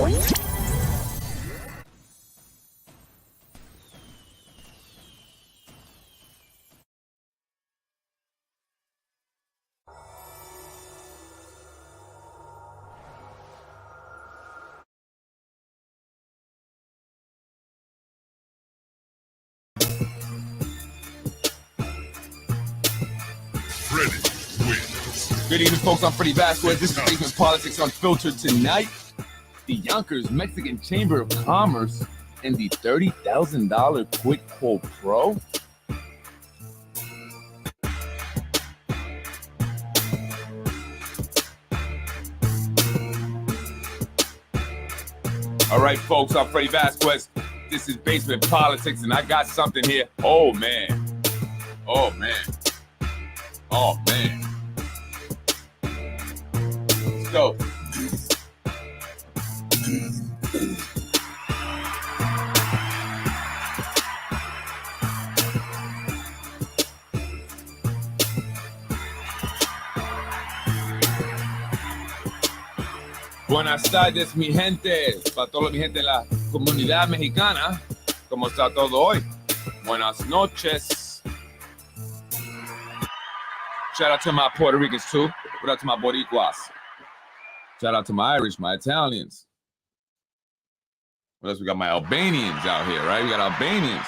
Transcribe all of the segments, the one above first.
Good evening, folks. I'm Freddy Vazquez. This is Basement Politics Unfiltered. Tonight, the Yonkers Mexican Chamber of Commerce and the $30,000 quid pro quo. All right, folks. I'm Freddy Vazquez. This is Basement Politics, and I got something here. Oh, man. Oh, man. Oh, man. Let's go. Buenas tardes, mi gente. Para toda mi gente de la comunidad mexicana. ¿Cómo está todo hoy? Buenas noches. Shout out to my Puerto Ricans, too. What up to my Boricuas? Shout out to my Irish, my Italians. What else? We got my Albanians out here, right? We got Albanians.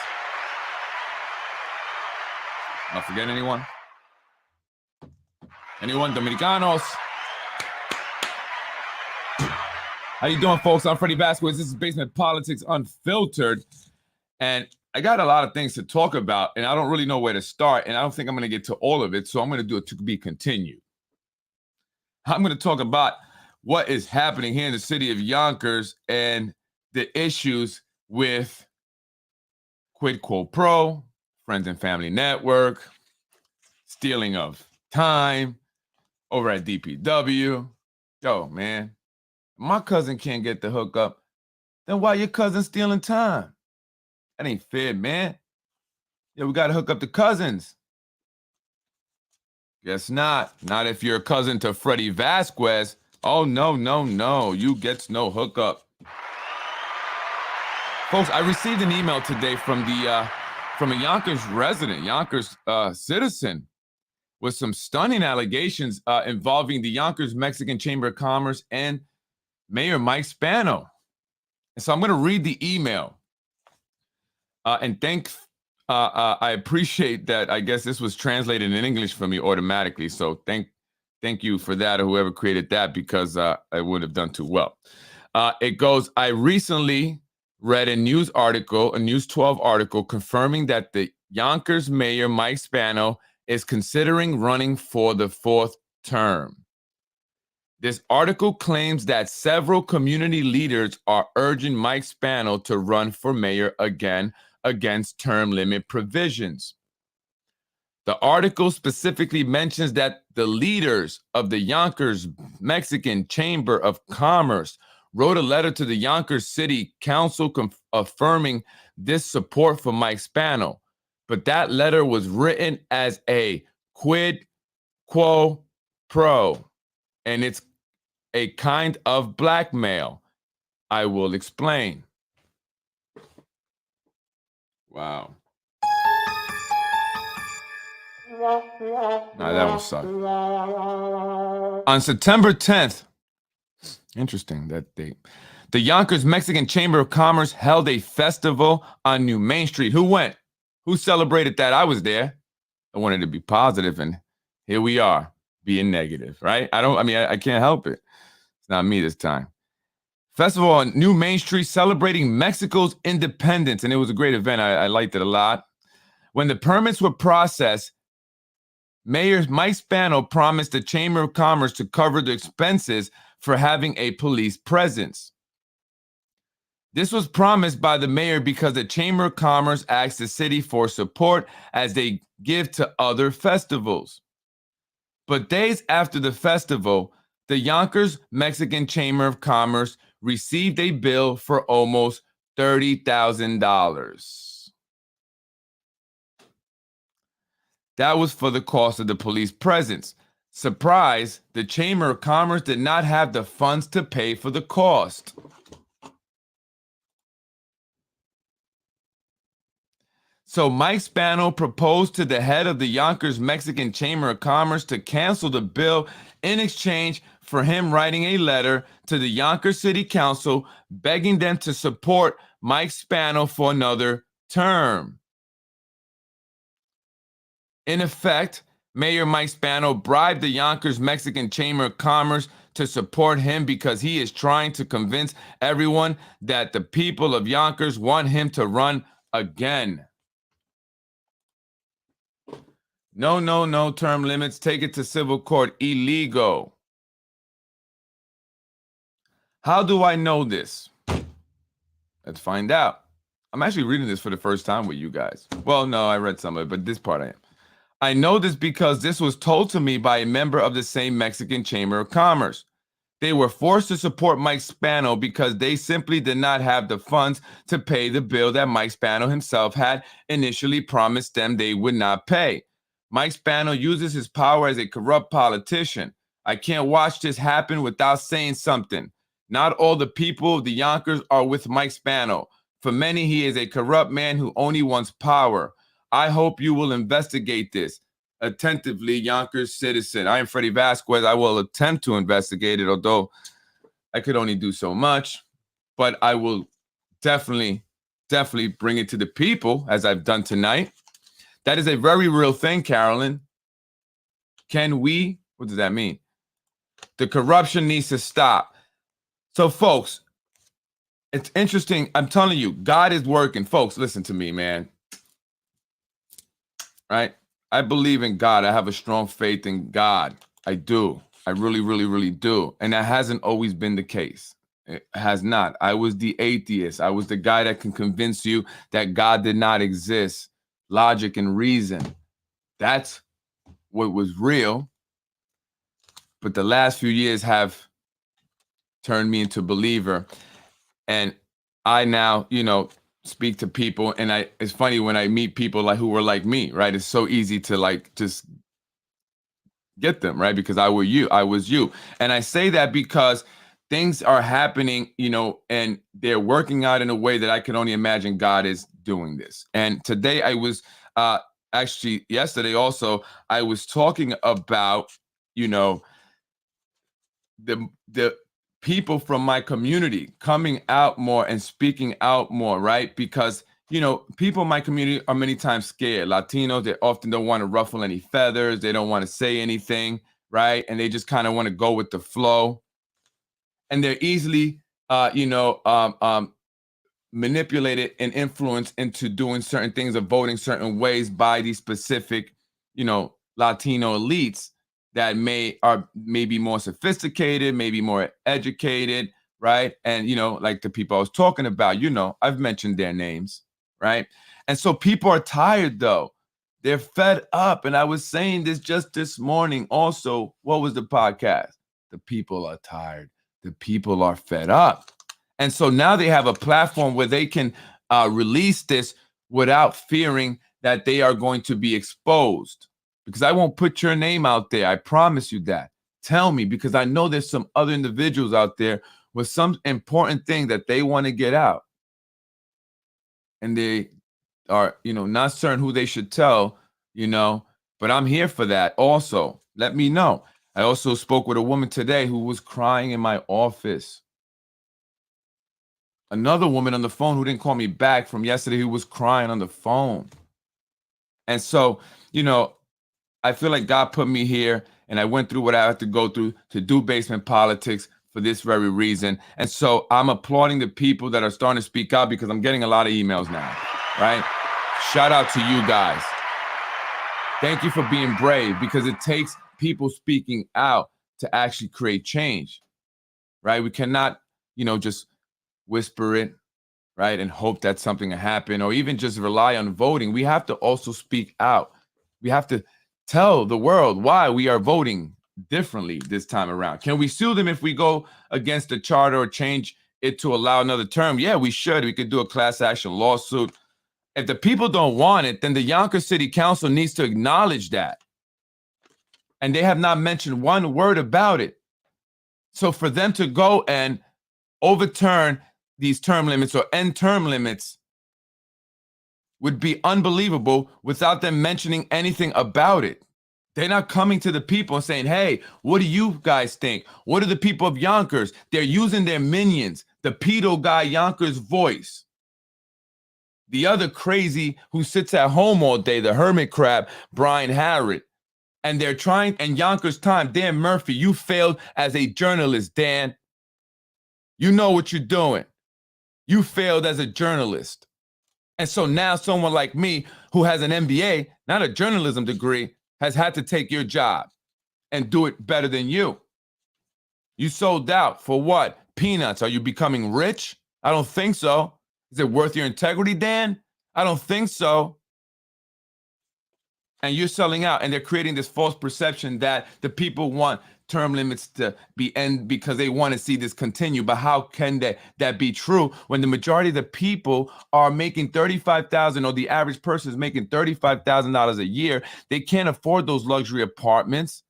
Am I forgetting anyone? Anyone? Dominicanos? How you doing, folks? I'm Freddy Vazquez. This is Basement Politics Unfiltered. And I got a lot of things to talk about, and I don't really know where to start, and I don't think I'm going to get to all of it, so I'm going to do it to be continued. I'm going to talk about what is happening here in the city of Yonkers and the issues with quid pro quo, friends and family network, stealing of time over at DPW. Yo, man, my cousin can't get the hookup, then why your cousin stealing time? That ain't fair, man. Yeah, we got to hook up the cousins. Guess not. Not if you're a cousin to Freddy Vazquez. Oh, no, no, no. You gets no hookup. Folks, I received an email today from a Yonkers resident, Yonkers citizen, with some stunning allegations involving the Yonkers Mexican Chamber of Commerce and Mayor Mike Spano. And so I'm going to read the email. And I appreciate that. I guess this was translated in English for me automatically. So thank you for that, or whoever created that, because I wouldn't have done too well. It goes, I recently read a News 12 article confirming that the Yonkers Mayor Mike Spano is considering running for the 4th term. This article claims that several community leaders are urging Mike Spano to run for mayor again against term limit provisions. The article specifically mentions that the leaders of the Yonkers Mexican Chamber of Commerce wrote a letter to the Yonkers City Council affirming this support for Mike Spano, but that letter was written as a quid pro quo, and it's a kind of blackmail. I will explain. Wow. Nah, that one sucked. On September 10th, interesting that date, the Yonkers Mexican Chamber of Commerce held a festival on New Main Street. Who went? Who celebrated that? I was there. I wanted to be positive, and here we are being negative, right? I can't help it. It's not me this time. Festival on New Main Street celebrating Mexico's independence, and it was a great event. I liked it a lot. When the permits were processed, Mayor Mike Spano promised the Chamber of Commerce to cover the expenses for having a police presence. This was promised by the mayor because the Chamber of Commerce asked the city for support as they give to other festivals. But days after the festival, the Yonkers Mexican Chamber of Commerce received a bill for almost $30,000. That was for the cost of the police presence. Surprise, the Chamber of Commerce did not have the funds to pay for the cost. So Mike Spano proposed to the head of the Yonkers Mexican Chamber of Commerce to cancel the bill in exchange for him writing a letter to the Yonkers City Council begging them to support Mike Spano for another term. In effect, Mayor Mike Spano bribed the Yonkers Mexican Chamber of Commerce to support him because he is trying to convince everyone that the people of Yonkers want him to run again. No term limits. Take it to civil court. Illegal. How do I know this? Let's find out. I'm actually reading this for the first time with you guys. Well, no, I read some of it, but this part I am. I know this because this was told to me by a member of the same Mexican Chamber of Commerce. They were forced to support Mike Spano because they simply did not have the funds to pay the bill that Mike Spano himself had initially promised them they would not pay. Mike Spano uses his power as a corrupt politician. I can't watch this happen without saying something. Not all the people of the Yonkers are with Mike Spano. For many, he is a corrupt man who only wants power. I hope you will investigate this. Attentively, Yonkers citizen. I am Freddy Vazquez. I will attempt to investigate it, although I could only do so much. But I will definitely bring it to the people, as I've done tonight. That is a very real thing, Carolyn. Can we? What does that mean? The corruption needs to stop. So, folks, it's interesting. I'm telling you, God is working. Folks, listen to me, man. Right? I believe in God. I have a strong faith in God. I do. I really do. And that hasn't always been the case. It has not. I was the atheist. I was the guy that can convince you that God did not exist. Logic and reason. That's what was real. But the last few years have turned me into a believer. And I now, speak to people, and it's funny when I meet people like who were like me, right? It's so easy to like just get them, right? Because I was you. And I say that because things are happening, and they're working out in a way that I can only imagine God is doing this. And today I was actually yesterday also, I was talking about, the people from my community coming out more and speaking out more, right? Because, people in my community are many times scared. Latinos, they often don't want to ruffle any feathers. They don't want to say anything, right? And they just kind of want to go with the flow. And they're easily, manipulated and influenced into doing certain things or voting certain ways by these specific, Latino elites that may be more sophisticated, maybe more educated, right? And, like the people I was talking about, I've mentioned their names, right? And so people are tired, though. They're fed up. And I was saying this just this morning also. What was the podcast? The people are tired. The people are fed up. And so now they have a platform where they can release this without fearing that they are going to be exposed. Because I won't put your name out there. I promise you that. Tell me, because I know there's some other individuals out there with some important thing that they want to get out. And they are, not certain who they should tell, but I'm here for that also. Let me know. I also spoke with a woman today who was crying in my office. Another woman on the phone who didn't call me back from yesterday who was crying on the phone. And so, I feel like God put me here, and I went through what I had to go through to do basement politics for this very reason. And so I'm applauding the people that are starting to speak out because I'm getting a lot of emails now, right? Shout out to you guys. Thank you for being brave, because it takes people speaking out to actually create change, right? We cannot, just whisper it, right, and hope that something will happen, or even just rely on voting. We have to also speak out. We have to tell the world why we are voting differently this time around. Can we sue them if we go against the charter or change it to allow another term? Yeah, we should. We could do a class action lawsuit. If the people don't want it, then the Yonkers City Council needs to acknowledge that. And they have not mentioned one word about it. So for them to go and overturn these term limits or end term limits would be unbelievable without them mentioning anything about it. They're not coming to the people and saying, hey, what do you guys think? What do the people of Yonkers? They're using their minions, the pedo guy Yonkers voice. The other crazy who sits at home all day, the hermit crab, Brian Harrod. And they're trying, and Yonkers time, Dan Murphy, you failed as a journalist, Dan. You know what you're doing. You failed as a journalist. And so now someone like me who has an MBA, not a journalism degree, has had to take your job and do it better than you. You sold out for what? Peanuts. Are you becoming rich? I don't think so. Is it worth your integrity, Dan? I don't think so. And you're selling out, and they're creating this false perception that the people want term limits to be end because they want to see this continue. But how can that be true when the majority of the people are making $35,000, or the average person is making $35,000 a year? They can't afford those luxury apartments.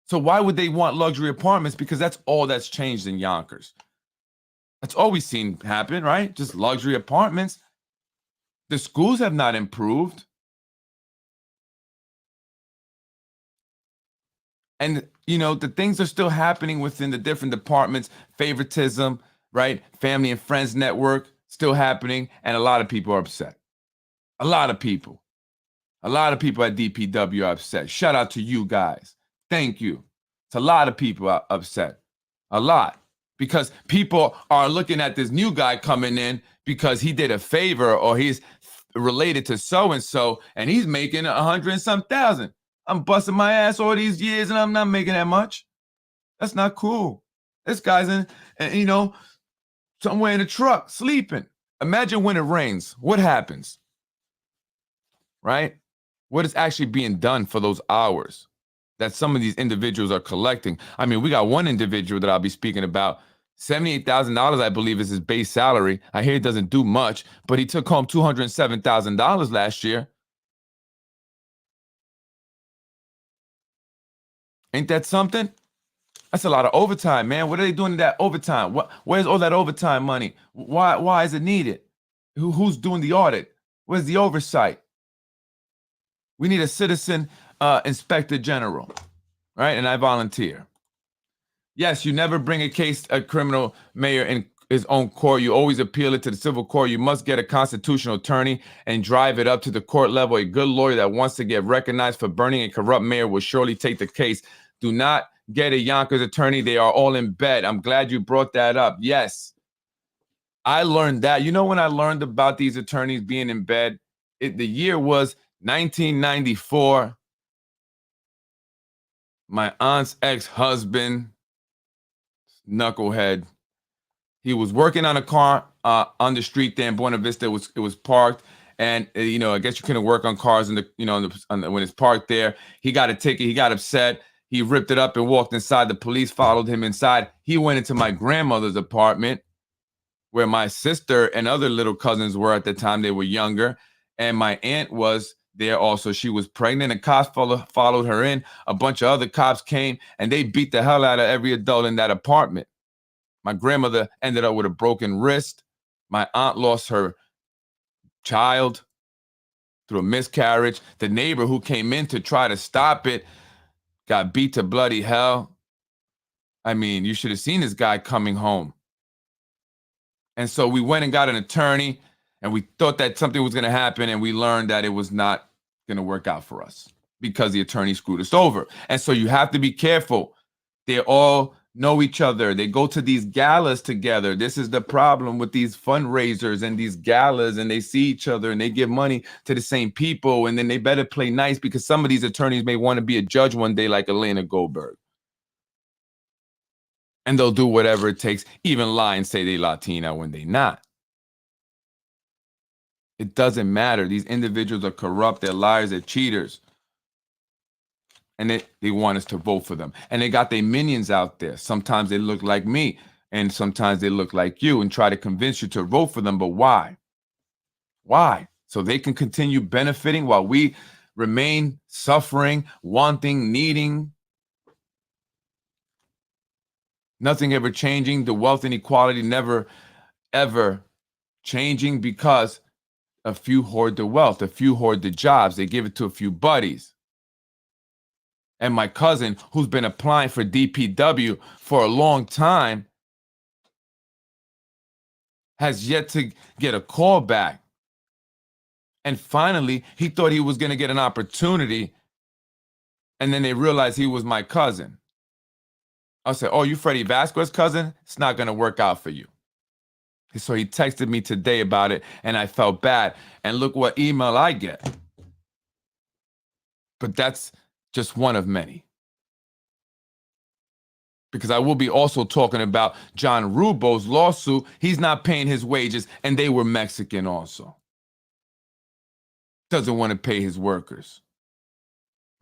So why would they want luxury apartments? Because that's all that's changed in Yonkers. That's all we've seen happen, right? Just luxury apartments. The schools have not improved. And, you know, the things are still happening within the different departments. Favoritism, right? Family and friends network still happening. And a lot of people are upset. A lot of people. A lot of people at DPW are upset. Shout out to you guys. Thank you. It's a lot of people are upset. A lot. Because people are looking at this new guy coming in because he did a favor or he's related to so-and-so and he's making 100 and some thousand. I'm busting my ass all these years and I'm not making that much. That's not cool. This guy's in, you know, somewhere in a truck sleeping. Imagine when it rains. What happens? Right? What is actually being done for those hours that some of these individuals are collecting? I mean, we got one individual that I'll be speaking about. $78,000, I believe, is his base salary. I hear he doesn't do much, but he took home $207,000 last year. Ain't that something? That's a lot of overtime, man. What are they doing to that overtime? Where's all that overtime money? Why is it needed? Who's doing the audit? Where's the oversight? We need a citizen inspector general, right? And I volunteer. Yes, you never bring a criminal mayor in his own court. You always appeal it to the civil court. You must get a constitutional attorney and drive it up to the court level. A good lawyer that wants to get recognized for burning a corrupt mayor will surely take the case. Do not get a Yonkers attorney. They are all in bed. I'm glad you brought that up. Yes, I learned that. You know when I learned about these attorneys being in bed? The year was 1994. My aunt's ex-husband, knucklehead, he was working on a car on the street there in Buena Vista. It was parked, and you know, I guess you couldn't work on cars in the, you know, when it's parked there. He got a ticket. He got upset. He ripped it up and walked inside. The police followed him inside. He went into my grandmother's apartment where my sister and other little cousins were at the time. They were younger, and my aunt was there also. She was pregnant, and cops followed her in. A bunch of other cops came, and they beat the hell out of every adult in that apartment. My grandmother ended up with a broken wrist. My aunt lost her child through a miscarriage. The neighbor who came in to try to stop it got beat to bloody hell. I mean, you should have seen this guy coming home. And so we went and got an attorney, and we thought that something was going to happen, and we learned that it was not going to work out for us because the attorney screwed us over. And so you have to be careful. They all know each other. They go to these galas together. This is the problem with these fundraisers and these galas, and they see each other and they give money to the same people, and then they better play nice because some of these attorneys may want to be a judge one day like Elena Goldberg. And they'll do whatever it takes, even lie and say they Latina when they not. It doesn't matter. These individuals are corrupt. They're liars. They're cheaters. And they want us to vote for them. And they got their minions out there. Sometimes they look like me, and sometimes they look like you, and try to convince you to vote for them. But why? Why? So they can continue benefiting while we remain suffering, wanting, needing. Nothing ever changing. The wealth inequality never, ever changing because A few hoard the wealth, a few hoard the jobs. They give it to a few buddies. And my cousin, who's been applying for DPW for a long time, has yet to get a call back. And finally, he thought he was going to get an opportunity. And then they realized he was my cousin. I said, oh, you Freddy Vazquez cousin? It's not going to work out for you. So he texted me today about it, and I felt bad. And look what email I get. But that's just one of many. Because I will be also talking about John Rubo's lawsuit. He's not paying his wages, and they were Mexican also. Doesn't want to pay his workers.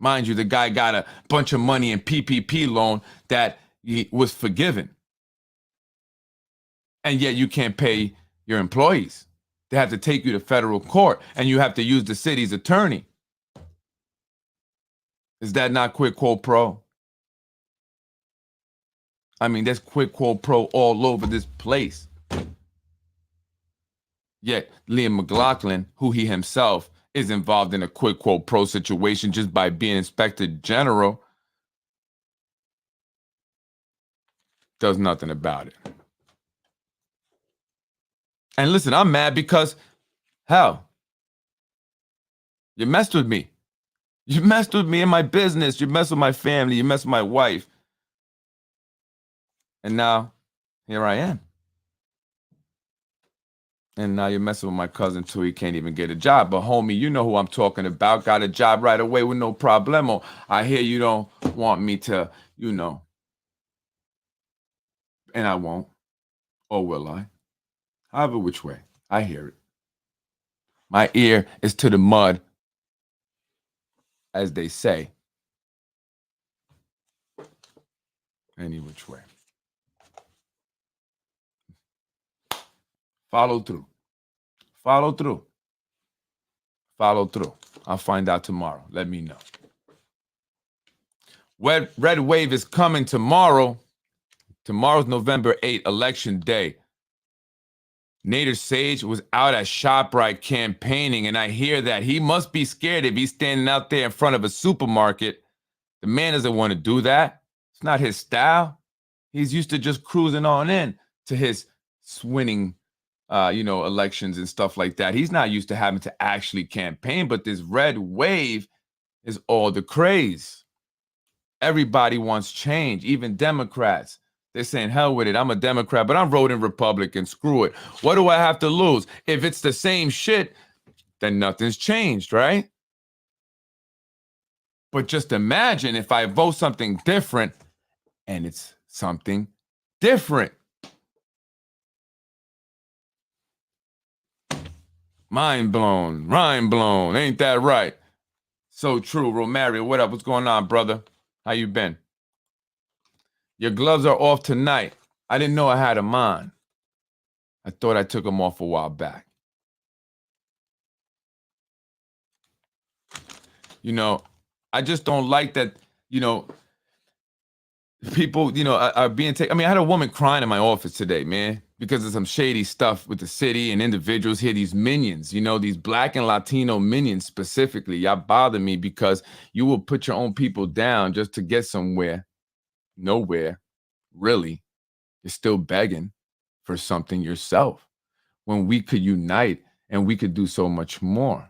Mind you, the guy got a bunch of money in PPP loan that he was forgiven. And yet you can't pay your employees. They have to take you to federal court, and you have to use the city's attorney. Is that not quid quo pro? I mean, there's quid quo pro all over this place. Yet Liam McLaughlin, who he himself is involved in a quid quo pro situation just by being Inspector General, does nothing about it. And listen, I'm mad because, hell, you messed with me. You messed with me in my business. You messed with my family. You messed with my wife. And now, here I am. And now you're messing with my cousin too. He can't even get a job. But homie, you know who I'm talking about. Got a job right away with no problemo. I hear you don't want me to, you know. And I won't. Or will I? However which way. I hear it. My ear is to the mud, as they say. Any which way. Follow through. Follow through. Follow through. I'll find out tomorrow. Let me know. Red Wave is coming tomorrow. Tomorrow's November 8th, Election Day. Nader Sage was out at ShopRite campaigning, and I hear that he must be scared if he's standing out there in front of a supermarket. The man doesn't want to do that. It's not his style. He's used to just cruising on in to his winning elections and stuff like that. He's not used to having to actually campaign, but this red wave is all the craze. Everybody wants change, even Democrats. They're saying, hell with it. I'm a Democrat, but I'm voting Republican. Screw it. What do I have to lose? If it's the same shit, then nothing's changed, right? But just imagine if I vote something different and it's something different. Mind blown, rhyme blown. Ain't that right? So true. Romario, what up? What's going on, brother? How you been? Your gloves are off tonight. I didn't know I had them on. I thought I took them off a while back. I just don't like that, people, are being taken. I mean, I had a woman crying in my office today, man, because of some shady stuff with the city and individuals here, these minions, these Black and Latino minions specifically. Y'all bother me because you will put your own people down just to get somewhere. Nowhere, really. You're still begging for something yourself when we could unite and we could do so much more.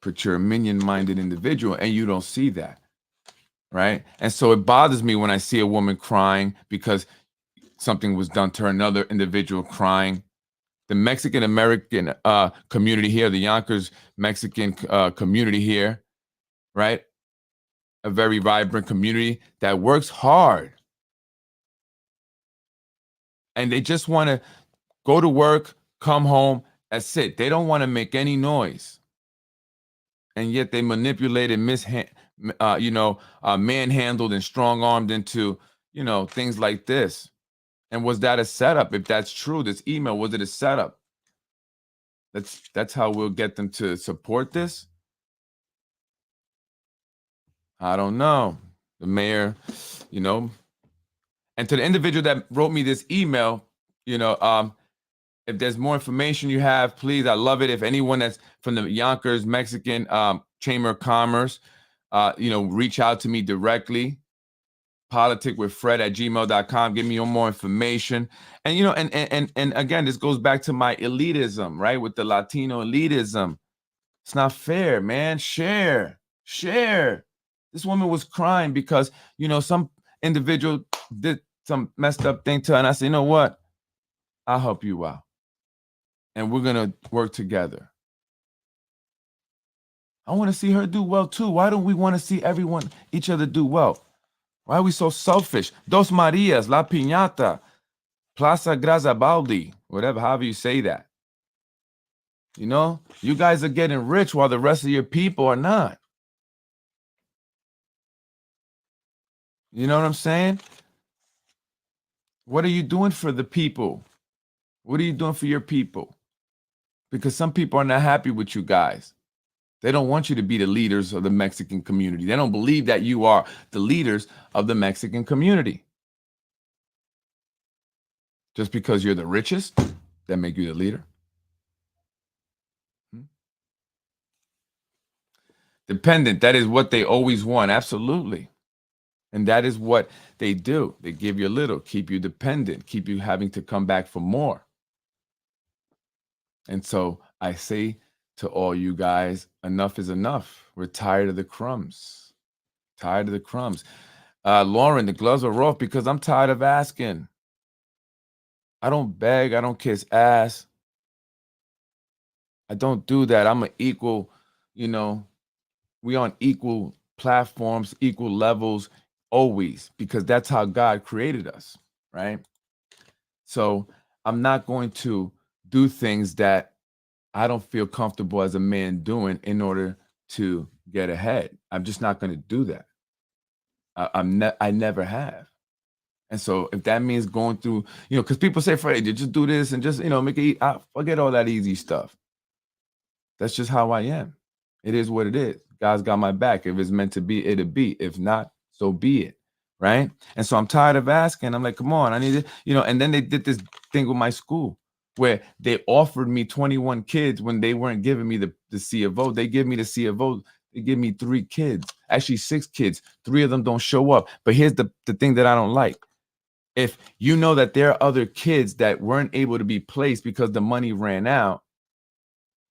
But you're a minion-minded individual and you don't see that, right? And so it bothers me when I see a woman crying because something was done to her, another individual crying. The Mexican-American community here, the Yonkers Mexican community here, right? A very vibrant community that works hard. And they just want to go to work, come home, that's it. They don't want to make any noise. And yet they manipulated, manhandled and strong-armed into, things like this. And was that a setup? If that's true, this email, was it a setup? That's how we'll get them to support this? I don't know. The mayor, and to the individual that wrote me this email, If there's more information you have, please, I love it. If anyone that's from the Yonkers Mexican Chamber of Commerce, reach out to me directly. politicwithfred@gmail.com. Give me more information. And again, this goes back to my elitism, right? With the Latino elitism. It's not fair, man. Share. This woman was crying because, some individual did some messed up thing to her. And I said, you know what? I'll help you out. And we're going to work together. I want to see her do well too. Why don't we want to see each other do well? Why are we so selfish? Dos Marias, La Piñata, Plaza Garibaldi, whatever, however you say that. You guys are getting rich while the rest of your people are not. You know what I'm saying? What are you doing for the people? What are you doing for your people? Because some people are not happy with you guys. They don't want you to be the leaders of the Mexican community. They don't believe that you are the leaders of the Mexican community. Just because you're the richest, that make you the leader. Dependent, that is what they always want, absolutely. And that is what they do. They give you a little, keep you dependent, keep you having to come back for more. And so I say to all you guys, enough is enough. We're tired of the crumbs. Lauren, the gloves are rough because I'm tired of asking. I don't beg. I don't kiss ass. I don't do that. I'm an equal, we on equal platforms, equal levels always, because that's how God created us, right? So I'm not going to do things that I don't feel comfortable as a man doing in order to get ahead. I'm just not going to do that. I never have. And so if that means going through, because people say, Freddy, just do this and just, make it, forget all that easy stuff. That's just how I am. It is what it is. God's got my back. If it's meant to be, it'll be. If not, so be it. Right. And so I'm tired of asking. I'm like, come on, I need it. And then they did this thing with my school where they offered me 21 kids when they weren't giving me the C of O. They give me the C of O. They give me 3 kids, actually 6 kids. 3 of them don't show up. But here's the thing that I don't like. If you know that there are other kids that weren't able to be placed because the money ran out,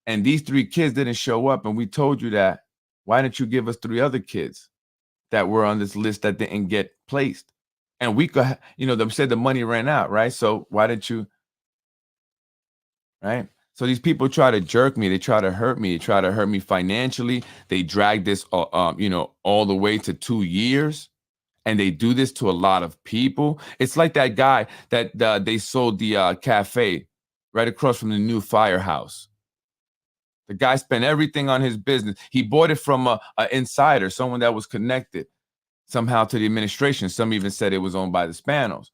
and these 3 kids didn't show up, and we told you that, why didn't you give us 3 other kids that were on this list that didn't get placed? And we could, they said the money ran out, right? So why didn't you, right? So these people try to jerk me. They try to hurt me. They try to hurt me financially. They drag this, all the way to 2 years. And they do this to a lot of people. It's like that guy that they sold the cafe right across from the new firehouse. The guy spent everything on his business. He bought it from an insider, someone that was connected somehow to the administration. Some even said it was owned by the Spanos.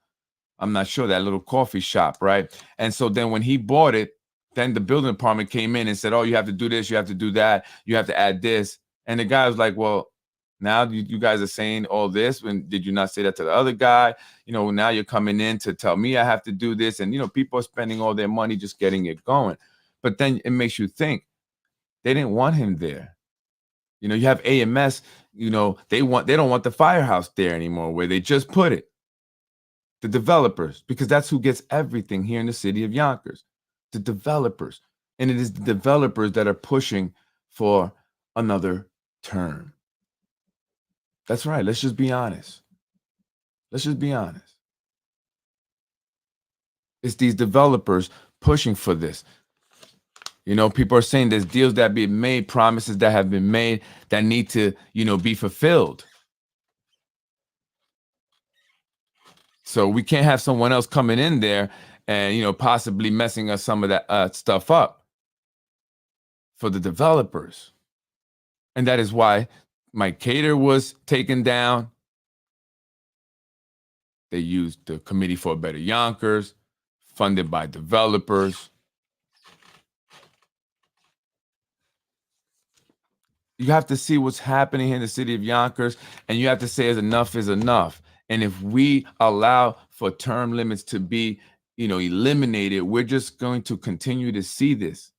I'm not sure, that little coffee shop, right? And so then when he bought it, then the building department came in and said, oh, you have to do this, you have to do that, you have to add this. And the guy was like, well, now you guys are saying all this, when did you not say that to the other guy? Now you're coming in to tell me I have to do this. And, people are spending all their money just getting it going. But then it makes you think, they didn't want him there. You have AMS, they don't want the firehouse there anymore, where they just put it. The developers, because that's who gets everything here in the city of Yonkers. The developers. And it is the developers that are pushing for another term. That's right. Let's just be honest. It's these developers pushing for this. People are saying there's deals that have been made, promises that have been made that need to, be fulfilled. So we can't have someone else coming in there and, possibly messing us some of that stuff up for the developers. And that is why Mike Cater was taken down. They used the Committee for a Better Yonkers, funded by developers. You have to see what's happening here in the city of Yonkers, and you have to say enough is enough. And if we allow for term limits to be eliminated, we're just going to continue to see this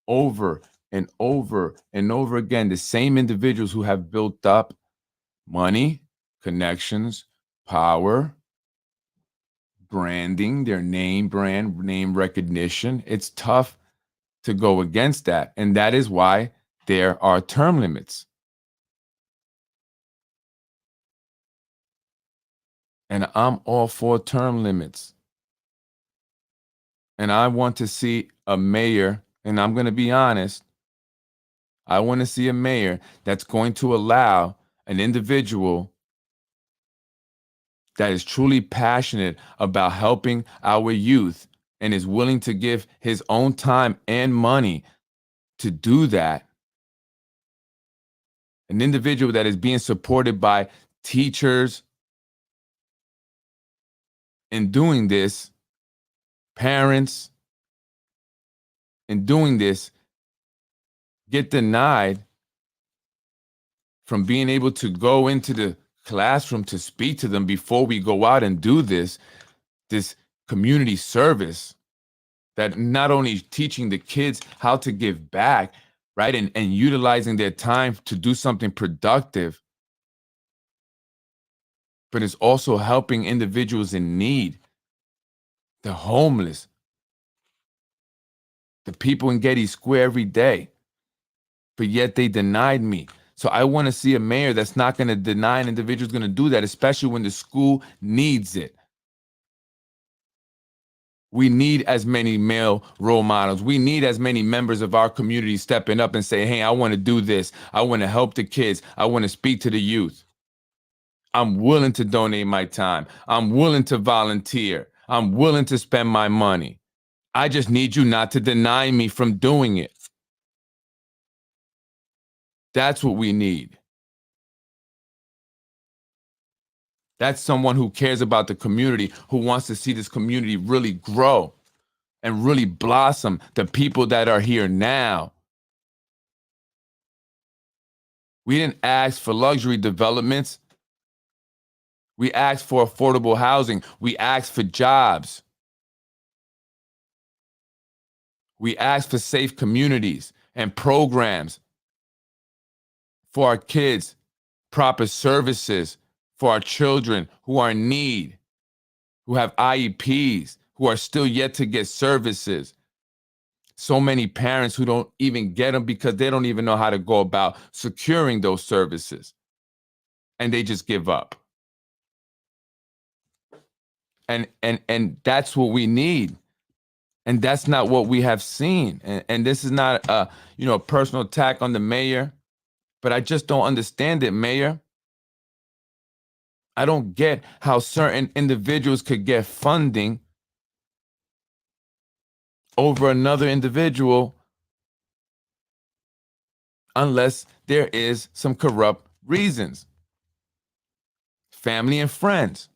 over and over and over again. The same individuals who have built up money, connections, power, branding, their name brand, name recognition. It's tough to go against that. And that is why there are term limits. And I'm all for term limits. And I want to see a mayor, and I'm going to be honest, I want to see a mayor that's going to allow an individual that is truly passionate about helping our youth and is willing to give his own time and money to do that. An individual that is being supported by teachers in doing this, parents in doing this, get denied from being able to go into the classroom to speak to them before we go out and do this community service that not only teaching the kids how to give back, right, and utilizing their time to do something productive, but it's also helping individuals in need, the homeless, the people in Getty Square every day, but yet they denied me. So I want to see a mayor that's not going to deny an individual who's going to do that, especially when the school needs it. We need as many male role models. We need as many members of our community stepping up and say, hey, I want to do this. I want to help the kids. I want to speak to the youth. I'm willing to donate my time. I'm willing to volunteer. I'm willing to spend my money. I just need you not to deny me from doing it. That's what we need. That's someone who cares about the community, who wants to see this community really grow and really blossom, the people that are here now. We didn't ask for luxury developments. We asked for affordable housing. We asked for jobs. We asked for safe communities and programs for our kids, proper services for our children who are in need, who have IEPs, who are still yet to get services. So many parents who don't even get them because they don't even know how to go about securing those services. And they just give up. And that's what we need. And that's not what we have seen. And this is not a personal attack on the mayor, but I just don't understand it, Mayor. I don't get how certain individuals could get funding over another individual unless there is some corrupt reasons. Family and friends.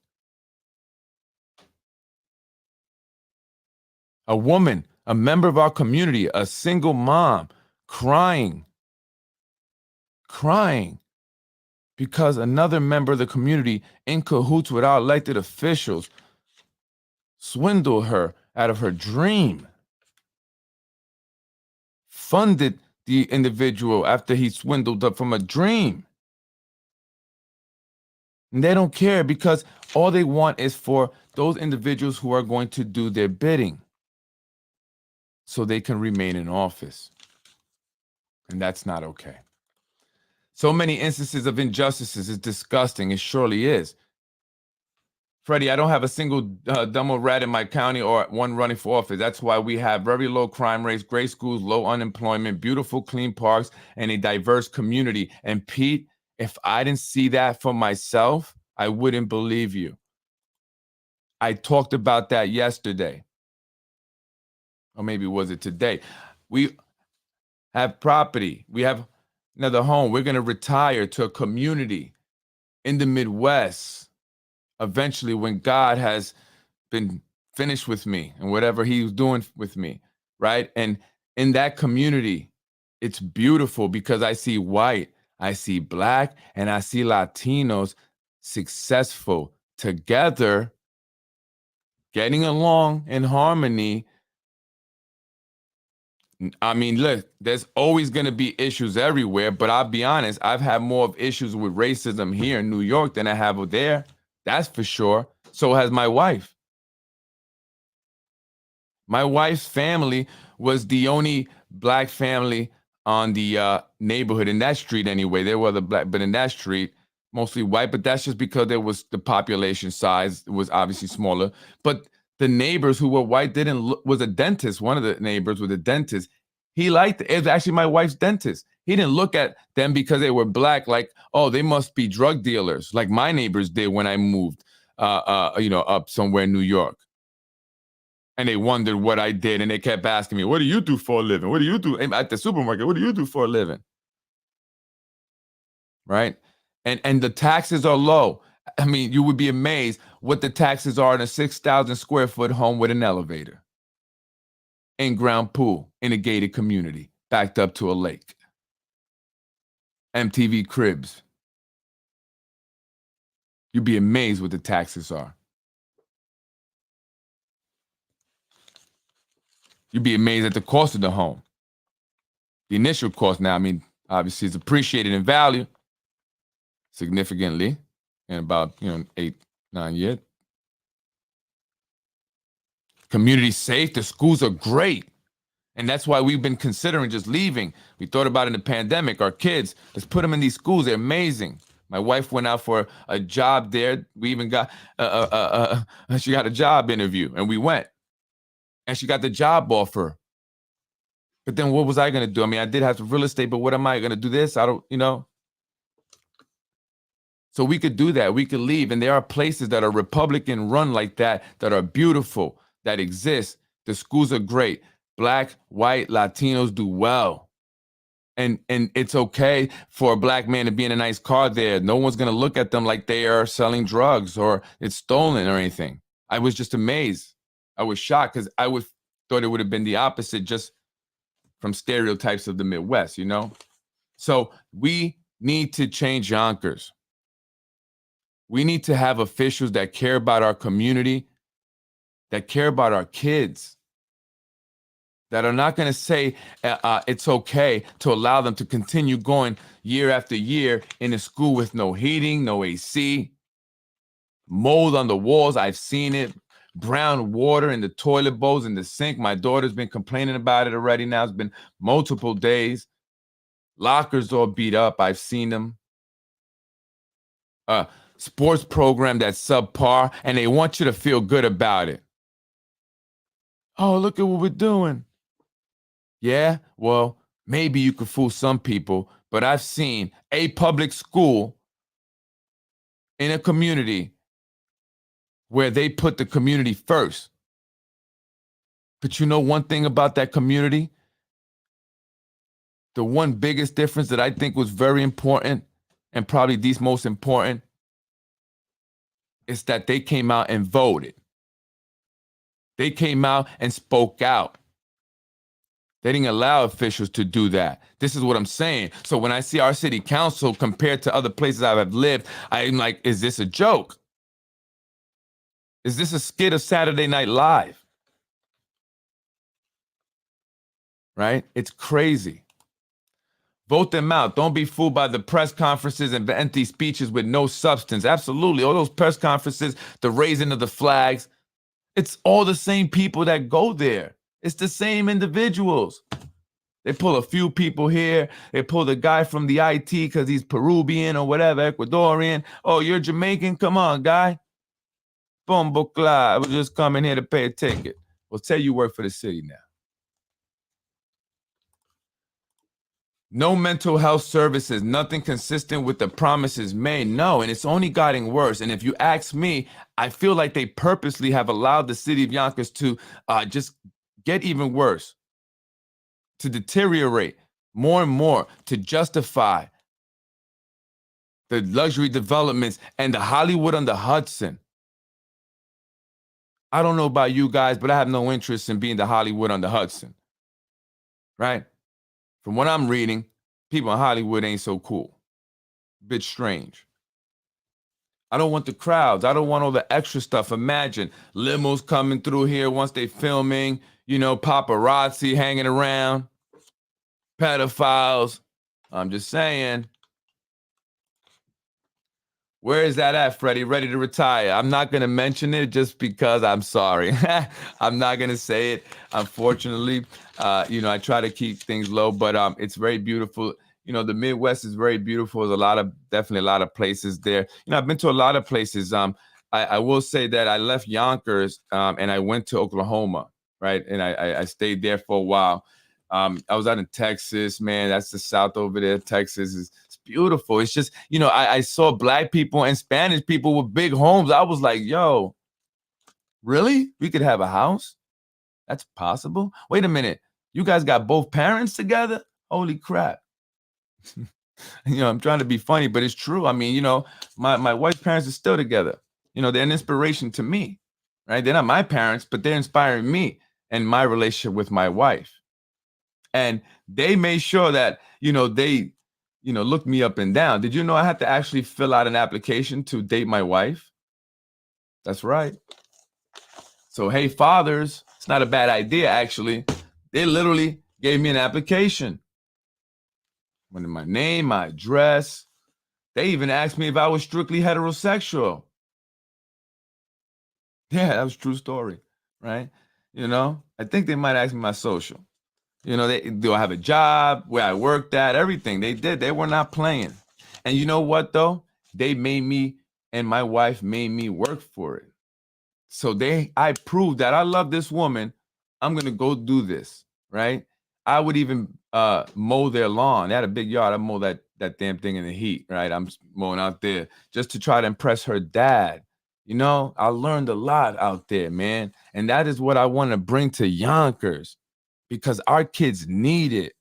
A woman, a member of our community, a single mom, crying because another member of the community in cahoots with our elected officials swindled her out of her dream, funded the individual after he swindled her from a dream. And they don't care because all they want is for those individuals who are going to do their bidding so they can remain in office. And that's not okay. So many instances of injustices is disgusting. It surely is. Freddie, I don't have a single dumb rat in my county or one running for office. That's why we have very low crime rates, great schools, low unemployment, beautiful, clean parks, and a diverse community. And Pete, if I didn't see that for myself, I wouldn't believe you. I talked about that yesterday. Or maybe was it today? We have property. We have another home. We're going to retire to a community in the Midwest eventually when God has been finished with me and whatever he was doing with me, right? And in that community, it's beautiful because I see white, I see black, and I see Latinos successful together getting along in harmony. I mean, look, there's always going to be issues everywhere, but I'll be honest, I've had more of issues with racism here in New York than I have over there. That's for sure. So has my wife. My wife's family was the only black family on the neighborhood in that street anyway. There were the black, but in that street, mostly white. But that's just because there was the population size was obviously smaller. But the neighbors who were white didn't look, was a dentist. One of the neighbors was a dentist. He liked it. It was actually my wife's dentist. He didn't look at them because they were black, like, oh, they must be drug dealers, like my neighbors did when I moved, up somewhere in New York. And they wondered what I did, and they kept asking me, "What do you do for a living? What do you do at the supermarket? What do you do for a living?" Right? And the taxes are low. I mean, you would be amazed what the taxes are in a 6,000 square foot home with an elevator, in-ground pool, in a gated community, backed up to a lake, MTV Cribs. You'd be amazed what the taxes are. You'd be amazed at the cost of the home. The initial cost now, I mean, obviously it's appreciated in value significantly in about, 8, 9 years. Community safe, the schools are great. And that's why we've been considering just leaving. We thought about in the pandemic, our kids, let's put them in these schools. They're amazing. My wife went out for a job there. We even got, she got a job interview and we went. And she got the job offer. But then what was I going to do? I mean, I did have some real estate, but what am I going to do this? I don't. So we could do that. We could leave. And there are places that are Republican run like that are beautiful, that exist. The schools are great. Black, white, Latinos do well. And it's okay for a black man to be in a nice car there. No one's going to look at them like they are selling drugs or it's stolen or anything. I was just amazed. I was shocked because thought it would have been the opposite just from stereotypes of the Midwest, So we need to change Yonkers. We need to have officials that care about our community, that care about our kids, that are not going to say it's okay to allow them to continue going year after year in a school with no heating, no AC, mold on the walls. I've seen it. Brown water in the toilet bowls in the sink. My daughter's been complaining about it already now. It's been multiple days. Lockers all beat up. I've seen them. Sports program that's subpar, and they want you to feel good about it. Oh, look at what we're doing. Yeah, well, maybe you could fool some people, but I've seen a public school in a community where they put the community first. But you know one thing about that community? The one biggest difference that I think was very important, and probably the most important, is that they came out and voted. They came out and spoke out. They didn't allow officials to do that. This is what I'm saying. So when I see our city council compared to other places I've lived, I'm like, is this a joke? Is this a skit of Saturday Night Live? Right? It's crazy. Vote them out. Don't be fooled by the press conferences and the empty speeches with no substance. Absolutely. All those press conferences, the raising of the flags, it's all the same people that go there. It's the same individuals. They pull a few people here. They pull the guy from the IT because he's Peruvian or whatever, Ecuadorian. Oh, you're Jamaican? Come on, guy. Boom, bukla. I was just coming here to pay a ticket. Well, tell you work for the city now. No mental health services, nothing consistent with the promises made. No, and it's only gotten worse. And if you ask me, I feel like they purposely have allowed the city of Yonkers to just get even worse, to deteriorate more and more, to justify the luxury developments and the Hollywood on the Hudson. I don't know about you guys, but I have no interest in being the Hollywood on the Hudson, right? From what I'm reading, people in Hollywood ain't so cool. Bit strange. I don't want the crowds. I don't want all the extra stuff. Imagine limos coming through here once they filming, paparazzi hanging around, pedophiles. I'm just saying. Where is that at, Freddy? Ready to retire? I'm not going to mention it just because I'm sorry. I'm not going to say it. Unfortunately, I try to keep things low, but it's very beautiful. The Midwest is very beautiful. There's definitely a lot of places there. I've been to a lot of places. I will say that I left Yonkers and I went to Oklahoma, right? And I stayed there for a while. I was out in Texas, man. That's the South over there. Texas is beautiful. It's just, I saw Black people and Spanish people with big homes. I was like, yo, really? We could have a house? That's possible? Wait a minute. You guys got both parents together? Holy crap. I'm trying to be funny, but it's true. I mean, my wife's parents are still together. They're an inspiration to me, right? They're not my parents, but they're inspiring me and my relationship with my wife. And they made sure that, they looked me up and down. Did you know I had to actually fill out an application to date my wife? That's right. So, hey, fathers, it's not a bad idea, actually. They literally gave me an application. Wanted my name, my address. They even asked me if I was strictly heterosexual. Yeah, that was a true story, right? I think they might ask me my social. Do I have a job, where I worked at, everything. They did. They were not playing. And you know what, though? They made me, and my wife made me work for it. So I proved that I love this woman. I'm going to go do this, right? I would even mow their lawn. They had a big yard. I mow that damn thing in the heat, right? I'm mowing out there just to try to impress her dad. I learned a lot out there, man. And that is what I want to bring to Yonkers, because our kids need it.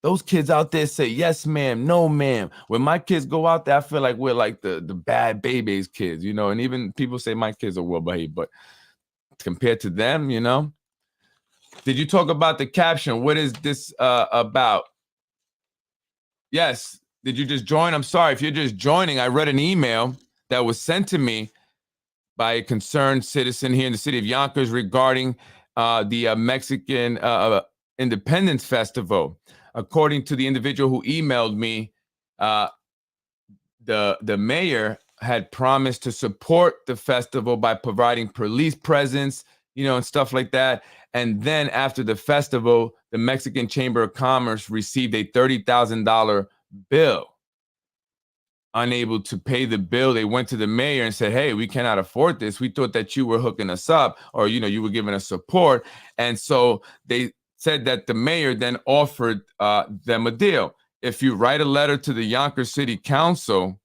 Those kids out there say, yes, ma'am, no, ma'am. When my kids go out there, I feel like we're like the bad babies kids, and even people say my kids are well behaved, but compared to them, Did you talk about the caption? What is this about? Yes. Did you just join? I'm sorry. If you're just joining, I read an email that was sent to me by a concerned citizen here in the city of Yonkers regarding the Mexican Independence Festival. According to the individual who emailed me, the mayor had promised to support the festival by providing police presence, and stuff like that. And then after the festival, the Mexican Chamber of Commerce received a $30,000 bill. Unable to pay the bill, they went to the mayor and said, hey, we cannot afford this. We thought that you were hooking us up, or, you were giving us support. And so they said that the mayor then offered them a deal. If you write a letter to the Yonkers City Council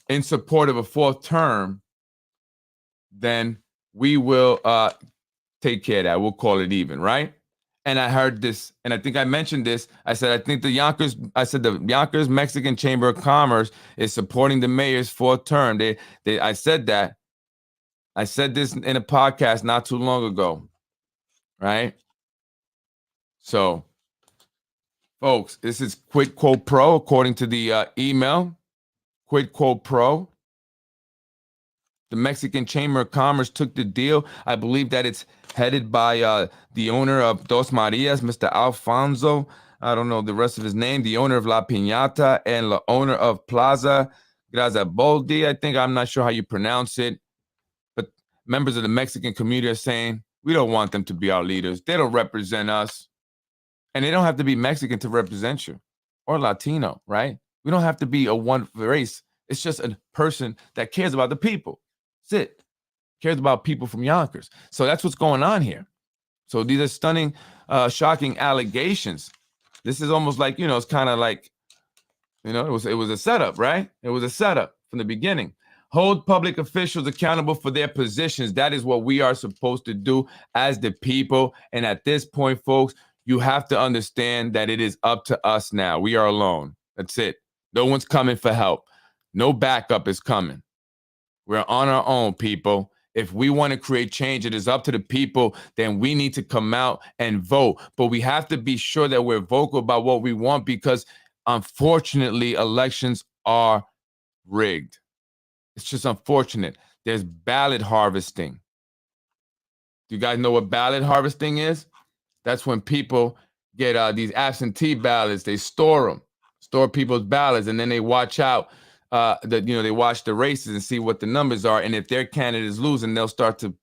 in support of a fourth term, then we will take care of that. We'll call it even, right? And I heard this, and I think I mentioned this. I said, the Yonkers Mexican Chamber of Commerce is supporting the mayor's fourth term. I said that. I said this in a podcast not too long ago, right? So, folks, this is quid quo pro, according to the email. Quid quo pro. The Mexican Chamber of Commerce took the deal. I believe that it's headed by the owner of Dos Marias, Mr. Alfonso. I don't know the rest of his name. The owner of La Piñata and the owner of Plaza Grazaboldi. I think, I'm not sure how you pronounce it. But members of the Mexican community are saying, we don't want them to be our leaders. They don't represent us. And they don't have to be Mexican to represent you, or Latino, right? We don't have to be a one race. It's just a person that cares about the people. That's it. Cares about people from Yonkers. So that's what's going on here. So these are stunning, shocking allegations. This is almost like, it's kind of like, it was a setup, right? It was a setup from the beginning. Hold public officials accountable for their positions. That is what we are supposed to do as the people. And at this point, folks, you have to understand that it is up to us now. We are alone. That's it. No one's coming for help. No backup is coming. We're on our own, people. If we want to create change, it is up to the people. Then we need to come out and vote. But we have to be sure that we're vocal about what we want, because unfortunately, elections are rigged. It's just unfortunate. There's ballot harvesting. Do you guys know what ballot harvesting is? That's when people get these absentee ballots. They store people's ballots, and then they watch out. They watch the races and see what the numbers are, and if their candidate is losing, they'll start to,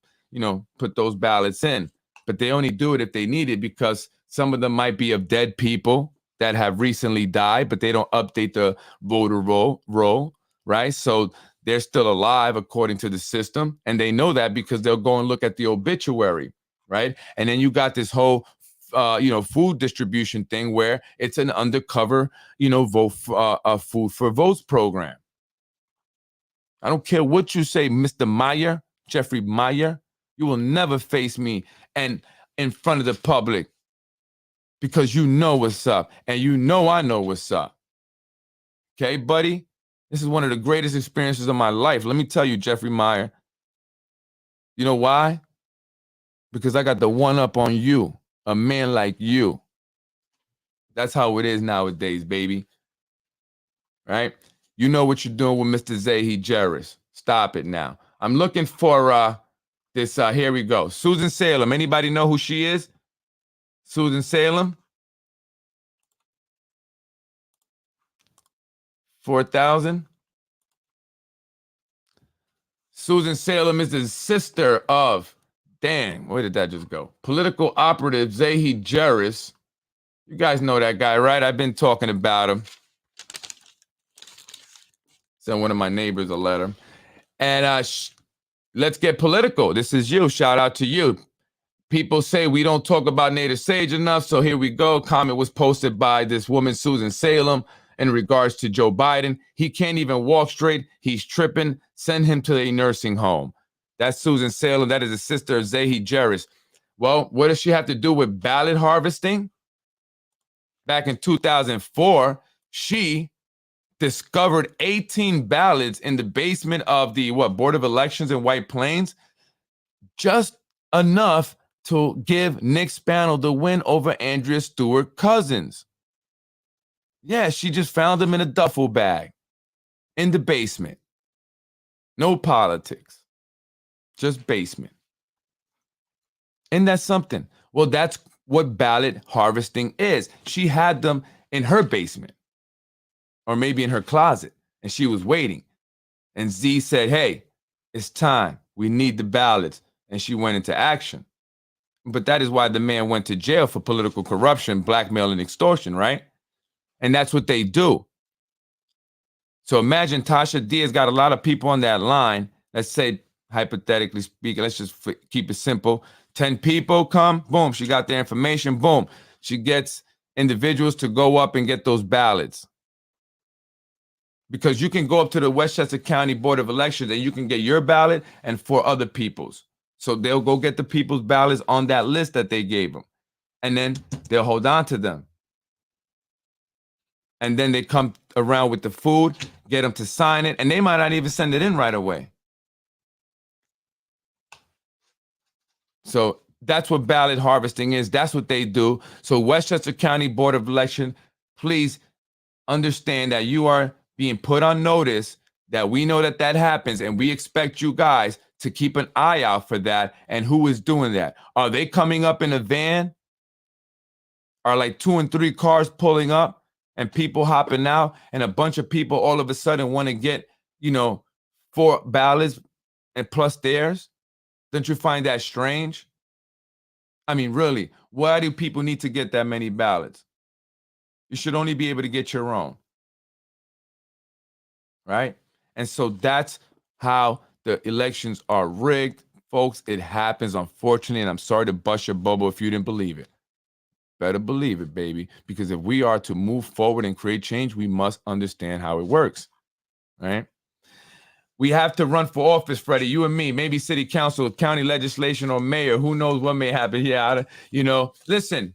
put those ballots in. But they only do it if they need it, because some of them might be of dead people that have recently died, but they don't update the voter roll, right? So they're still alive according to the system, and they know that because they'll go and look at the obituary, right? And then you got this whole food distribution thing where it's an undercover, food for votes program. I don't care what you say, Mr. Meyer, Jeffrey Meyer, you will never face me and in front of the public, because you know what's up, and I know what's up. Okay, buddy? This is one of the greatest experiences of my life. Let me tell you, Jeffrey Meyer. You know why? Because I got the one up on you, a man like you. That's how it is nowadays, baby. Right? You know what you're doing with Mr. Zahi Jerris. Stop it now. I'm looking for this. Here we go. Susan Salem. Anybody know who she is? Susan Salem. 4,000. Susan Salem is the sister of, damn, where did that just go? Political operative Zahi Jerris. You guys know that guy, right? I've been talking about him. Sent one of my neighbors a letter. And let's get political. This is you. Shout out to you. People say we don't talk about Native Sage enough, so here we go. Comment was posted by this woman, Susan Salem, in regards to Joe Biden. He can't even walk straight. He's tripping. Send him to a nursing home. That's Susan Salem. That is the sister of Zahi Jerris. Well, what does she have to do with ballot harvesting? Back in 2004, she discovered 18 ballots in the basement of the Board of Elections in White Plains, just enough to give Nick Spano the win over Andrea Stewart Cousins. Yeah, she just found them in a duffel bag in the basement. No politics, just basement. And that's something. Well, that's what ballot harvesting is. She had them in her basement, or maybe in her closet, and she was waiting. And Z said, hey, it's time. We need the ballots. And she went into action. But that is why the man went to jail for political corruption, blackmail, and extortion, right? And that's what they do. So imagine Tasha D has got a lot of people on that line. Let's say, hypothetically speaking, let's just keep it simple. 10 people come, boom, she got their information, boom. She gets individuals to go up and get those ballots. Because you can go up to the Westchester County Board of Elections and you can get your ballot and 4 other people's. So they'll go get the people's ballots on that list that they gave them. And then they'll hold on to them. And then they come around with the food, get them to sign it, and they might not even send it in right away. So that's what ballot harvesting is. That's what they do. So Westchester County Board of Election, please understand that you are being put on notice, that we know that that happens, and we expect you guys to keep an eye out for that. And who is doing that? Are they coming up in a van? Are like 2 and 3 cars pulling up and people hopping out, and a bunch of people all of a sudden want to get, 4 ballots and plus theirs? Don't you find that strange? I mean, really, why do people need to get that many ballots? You should only be able to get your own. Right? And so that's how the elections are rigged, folks. It happens, unfortunately, and I'm sorry to bust your bubble if you didn't believe it. Better believe it, baby, because if we are to move forward and create change, we must understand how it works, right? We have to run for office, Freddie, you and me, maybe city council, county legislation, or mayor. Who knows what may happen? Yeah, listen,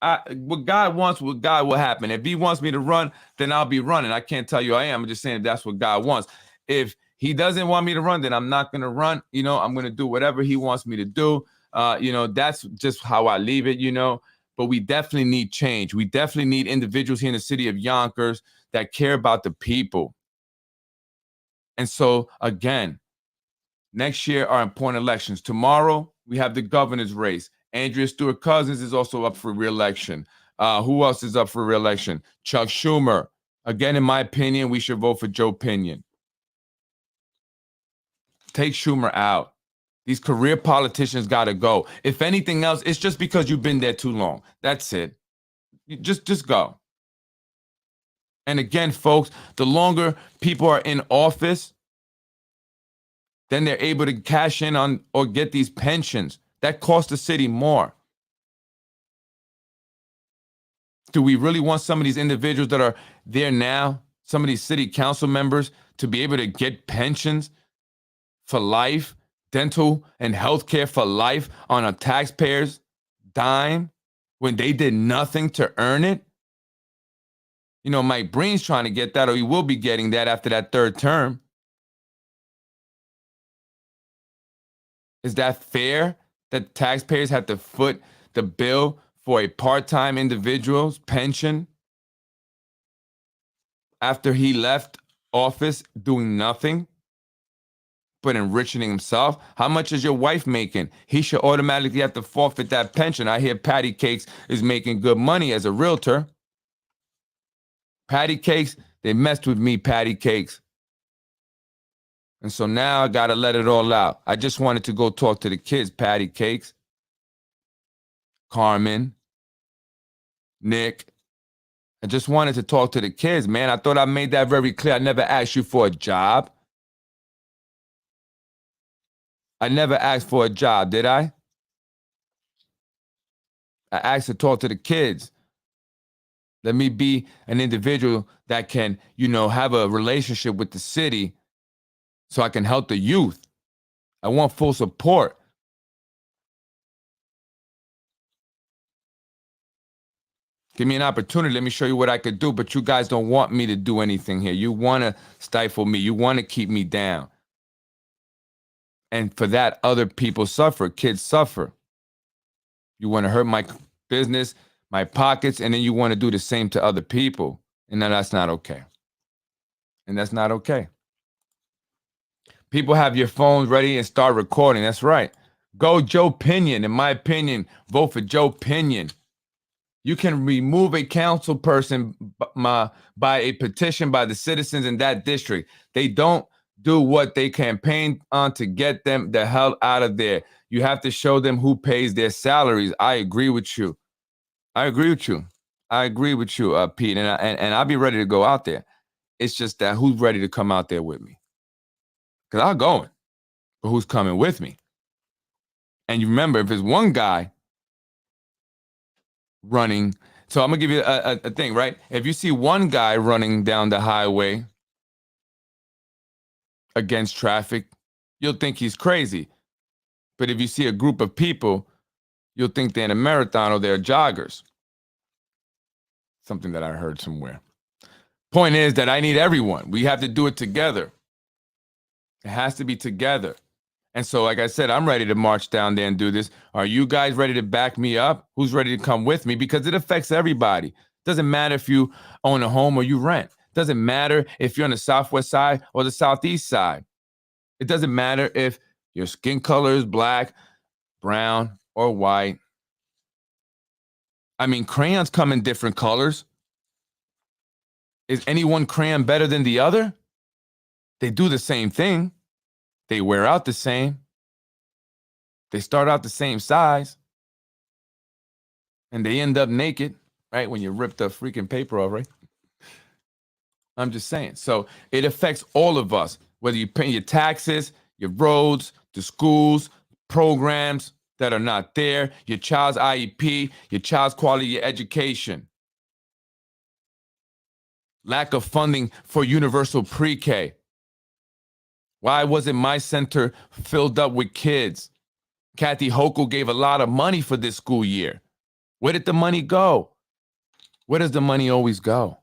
what God wants, what God will happen. If he wants me to run, then I'll be running. I can't tell you I am. I'm just saying that's what God wants. If he doesn't want me to run, then I'm not going to run. I'm going to do whatever he wants me to do. That's just how I leave it, But we definitely need change. We definitely need individuals here in the city of Yonkers that care about the people. And so, again, next year are important elections. Tomorrow, we have the governor's race. Andrea Stewart Cousins is also up for re-election. Who else is up for re-election? Chuck Schumer. Again, in my opinion, we should vote for Joe Pinion. Take Schumer out. These career politicians got to go. If anything else, it's just because you've been there too long. That's it. Just go. And again, folks, the longer people are in office, then they're able to cash in on or get these pensions. That costs the city more. Do we really want some of these individuals that are there now, some of these city council members, to be able to get pensions for life, dental and health care for life on a taxpayer's dime when they did nothing to earn it? You know, Mike Breen's trying to get that, or he will be getting that after that third term. Is that fair that taxpayers have to foot the bill for a part-time individual's pension after he left office doing nothing but enriching himself? How much is your wife making? He should automatically have to forfeit that pension. I hear Patty Cakes is making good money as a realtor. Patty Cakes, they messed with me, Patty Cakes. And so now I got to let it all out. I just wanted to go talk to the kids, Patty Cakes, Carmen, Nick. I just wanted to talk to the kids, man. I thought I made that very clear. I never asked you for a job. I never asked for a job, did I? I asked to talk to the kids. Let me be an individual that can, you know, have a relationship with the city so I can help the youth. I want full support. Give me an opportunity. Let me show you what I could do. But you guys don't want me to do anything here. You want to stifle me. You want to keep me down. And for that, other people suffer. Kids suffer. You want to hurt my business, my pockets, and then you want to do the same to other people. And then that's not okay. And that's not okay. People have your phones ready and start recording. That's right. Go Joe Pinion. In my opinion, vote for Joe Pinion. You can remove a council person by a petition by the citizens in that district. They don't do what they campaigned on to get them the hell out of there. You have to show them who pays their salaries. I agree with you. I agree with you. I agree with you, Pete. And I'll be ready to go out there. It's just that who's ready to come out there with me? Because I'm going. But who's coming with me? And you remember, if it's one guy running, so I'm going to give you a thing, right? If you see one guy running down the highway against traffic, you'll think he's crazy. But if you see a group of people, you'll think they're in a marathon or they're joggers. Something that I heard somewhere. Point is that I need everyone. We have to do it together. It has to be together. And so, like I said, I'm ready to march down there and do this. Are you guys ready to back me up? Who's ready to come with me? Because it affects everybody. Doesn't matter if you own a home or you rent. Doesn't matter if you're on the southwest side or the southeast side. It doesn't matter if your skin color is black, brown, or white. I mean, crayons come in different colors. Is any one crayon better than the other? They do the same thing. They wear out the same. They start out the same size. And they end up naked, right? When you rip the freaking paper off, right? I'm just saying. So it affects all of us, whether you pay your taxes, your roads, the schools, programs that are not there, your child's IEP, your child's quality of education. Lack of funding for universal pre-K. Why wasn't my center filled up with kids? Kathy Hochul gave a lot of money for this school year. Where did the money go? Where does the money always go?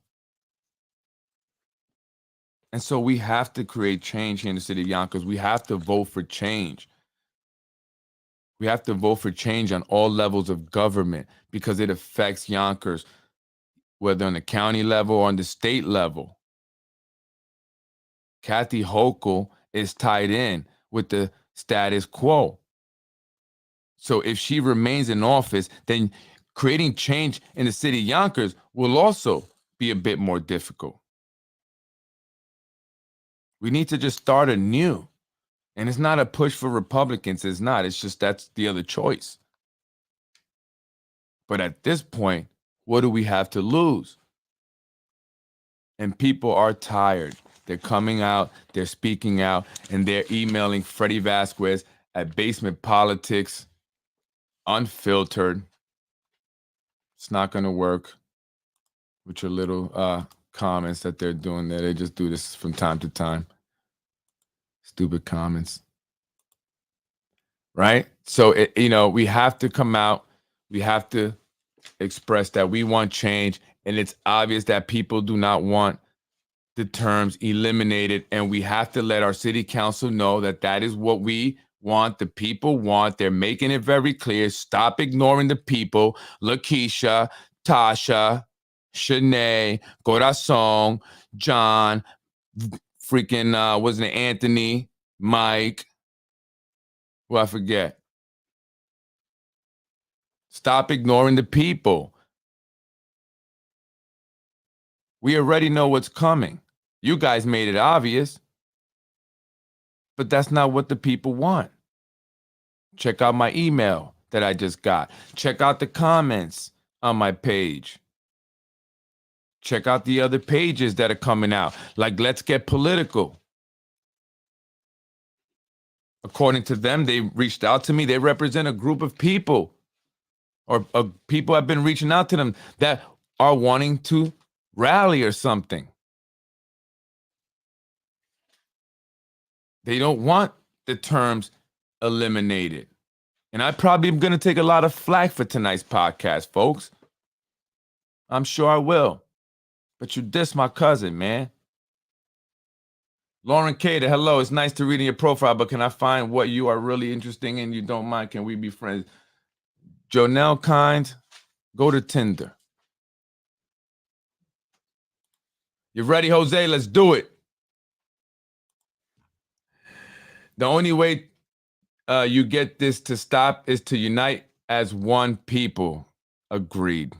And so we have to create change here in the city of Yonkers. We have to vote for change. We have to vote for change on all levels of government because it affects Yonkers, whether on the county level or on the state level. Kathy Hochul is tied in with the status quo. So if she remains in office, then creating change in the city of Yonkers will also be a bit more difficult. We need to just start anew. And it's not a push for Republicans. It's not. It's just that's the other choice. But at this point, what do we have to lose? And people are tired. They're coming out, they're speaking out, and they're emailing Freddy Vazquez at Basement Politics, Unfiltered. It's not going to work with your little comments that they're doing there. They just do this from time to time. Stupid comments. Right? So, we have to come out. We have to express that we want change. And it's obvious that people do not want the terms eliminated. And we have to let our city council know that that is what we want. The people want. They're making it very clear. Stop ignoring the people. Lakeisha, Tasha, Shanae, Corazon, John, freaking, wasn't it Anthony, Mike? Well, I forget. Stop ignoring the people. We already know what's coming. You guys made it obvious, but that's not what the people want. Check out my email that I just got. Check out the comments on my page. Check out the other pages that are coming out. Like, let's get political. According to them, they reached out to me. They represent a group of people, or people have been reaching out to them that are wanting to rally or something. They don't want the terms eliminated. And I probably am going to take a lot of flack for tonight's podcast, folks. I'm sure I will. But you diss my cousin, man. Lauren Cater, hello. It's nice to read in your profile, but can I find what you are really interested in? You don't mind? Can we be friends? Jonelle Kind, go to Tinder. You ready, Jose? Let's do it. The only way you get this to stop is to unite as one people. Agreed.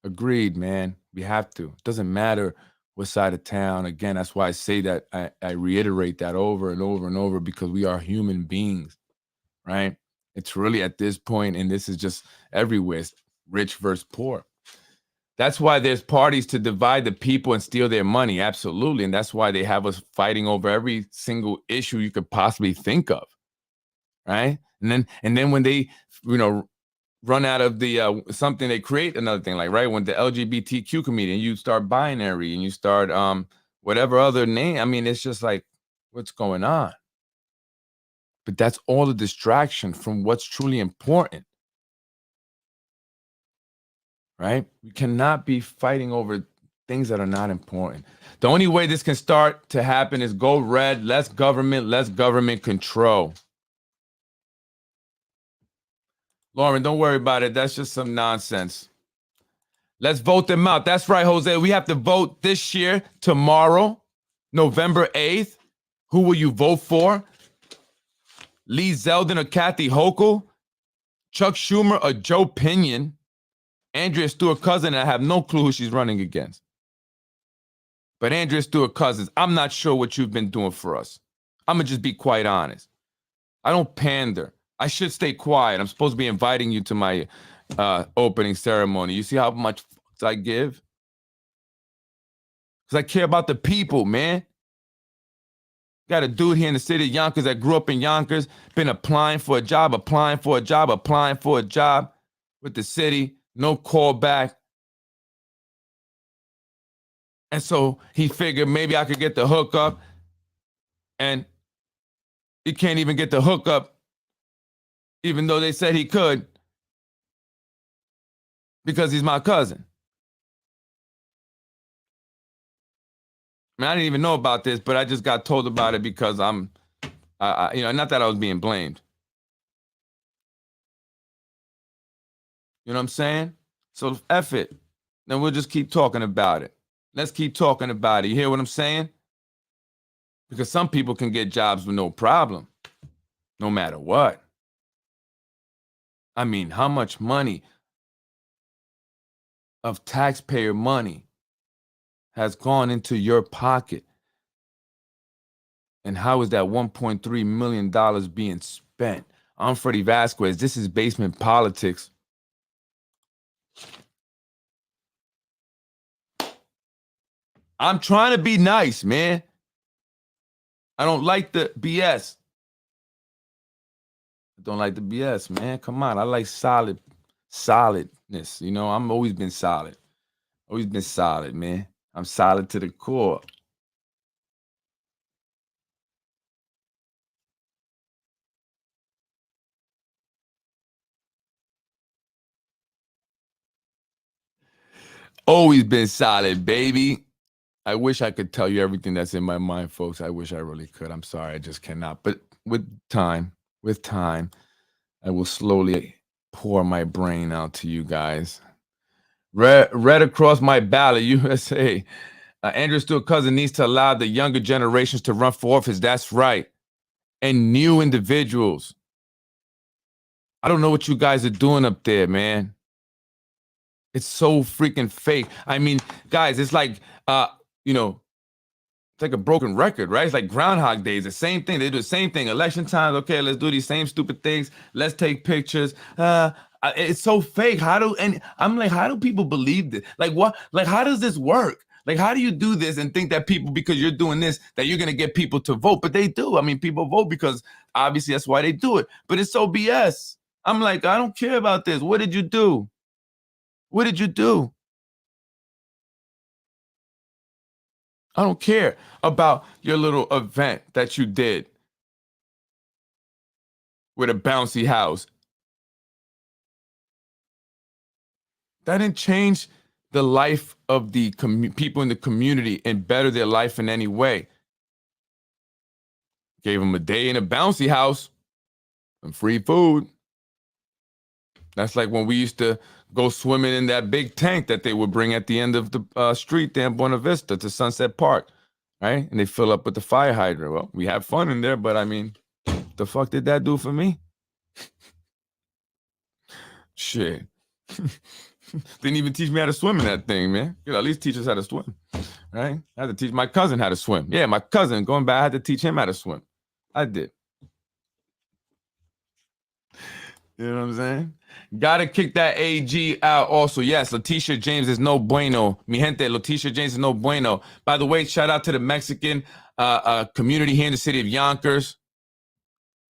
Agreed, man. We have to. It doesn't matter what side of town. Again, that's why I say that. I reiterate that over and over and over, because we are human beings, right? It's really at this point, and this is just everywhere, it's rich versus poor. That's why there's parties to divide the people and steal their money. Absolutely. And that's why they have us fighting over every single issue you could possibly think of. Right. And then when they, run out of the something, they create another thing, like, right, when the LGBTQ community, and you start binary and you start whatever other name. I mean, it's just like, what's going on? But that's all a distraction from what's truly important. Right? We cannot be fighting over things that are not important. The only way this can start to happen is go red, less government control. Lauren, don't worry about it. That's just some nonsense. Let's vote them out. That's right, Jose. We have to vote this year, tomorrow, November 8th. Who will you vote for? Lee Zeldin or Kathy Hochul? Chuck Schumer or Joe Pinion? Andrea Stewart-Cousins, I have no clue who she's running against. But Andrea Stewart-Cousins, I'm not sure what you've been doing for us. I'm going to just be quite honest. I don't pander. I should stay quiet. I'm supposed to be inviting you to my opening ceremony. You see how much I give? Because I care about the people, man. Got a dude here in the city of Yonkers that grew up in Yonkers, been applying for a job with the city. No call back. And so he figured maybe I could get the hookup. And he can't even get the hookup, even though they said he could, because he's my cousin. I mean, I didn't even know about this, but I just got told about it because not that I was being blamed. You know what I'm saying? So F it. Then we'll just keep talking about it. Let's keep talking about it. You hear what I'm saying? Because some people can get jobs with no problem, no matter what. I mean, how much money of taxpayer money has gone into your pocket? And how is that $1.3 million being spent? I'm Freddy Vazquez. This is Basement Politics. I'm trying to be nice, man. I don't like the BS. I don't like the BS, man. Come on. I like solidness. You know, I'm always been solid. Always been solid, man. I'm solid to the core. Always been solid, baby. I wish I could tell you everything that's in my mind, folks. I wish I really could. I'm sorry, I just cannot. But with time, I will slowly pour my brain out to you guys. Read across my ballot, USA. Andrew Stewart Cousin needs to allow the younger generations to run for office. That's right. And new individuals. I don't know what you guys are doing up there, man. It's so freaking fake. I mean, guys, it's like, you know, it's like a broken record, right? It's like Groundhog Days, the same thing. They do the same thing. Election times, okay, let's do these same stupid things. Let's take pictures. It's so fake. And I'm like, how do people believe this? Like, what? Like, how does this work? Like, how do you do this and think that people, because you're doing this, that you're going to get people to vote? But they do. I mean, people vote because obviously that's why they do it. But it's so BS. I'm like, I don't care about this. What did you do? What did you do? I don't care about your little event that you did with a bouncy house. That didn't change the life of the people in the community and better their life in any way. Gave them a day in a bouncy house and free food. That's like when we used to go swimming in that big tank that they would bring at the end of the street there in Buena Vista to Sunset Park, right? And they fill up with the fire hydrant. Well, we have fun in there, but I mean, the fuck did that do for me? Shit. Didn't even teach me how to swim in that thing, man. You know, at least teach us how to swim, right? I had to teach my cousin how to swim. Yeah, my cousin, going back, I had to teach him how to swim. I did. You know what I'm saying? Gotta kick that AG out also. Yes, Leticia James is no bueno. Mi gente, Leticia James is no bueno. By the way, shout out to the Mexican community here in the city of Yonkers.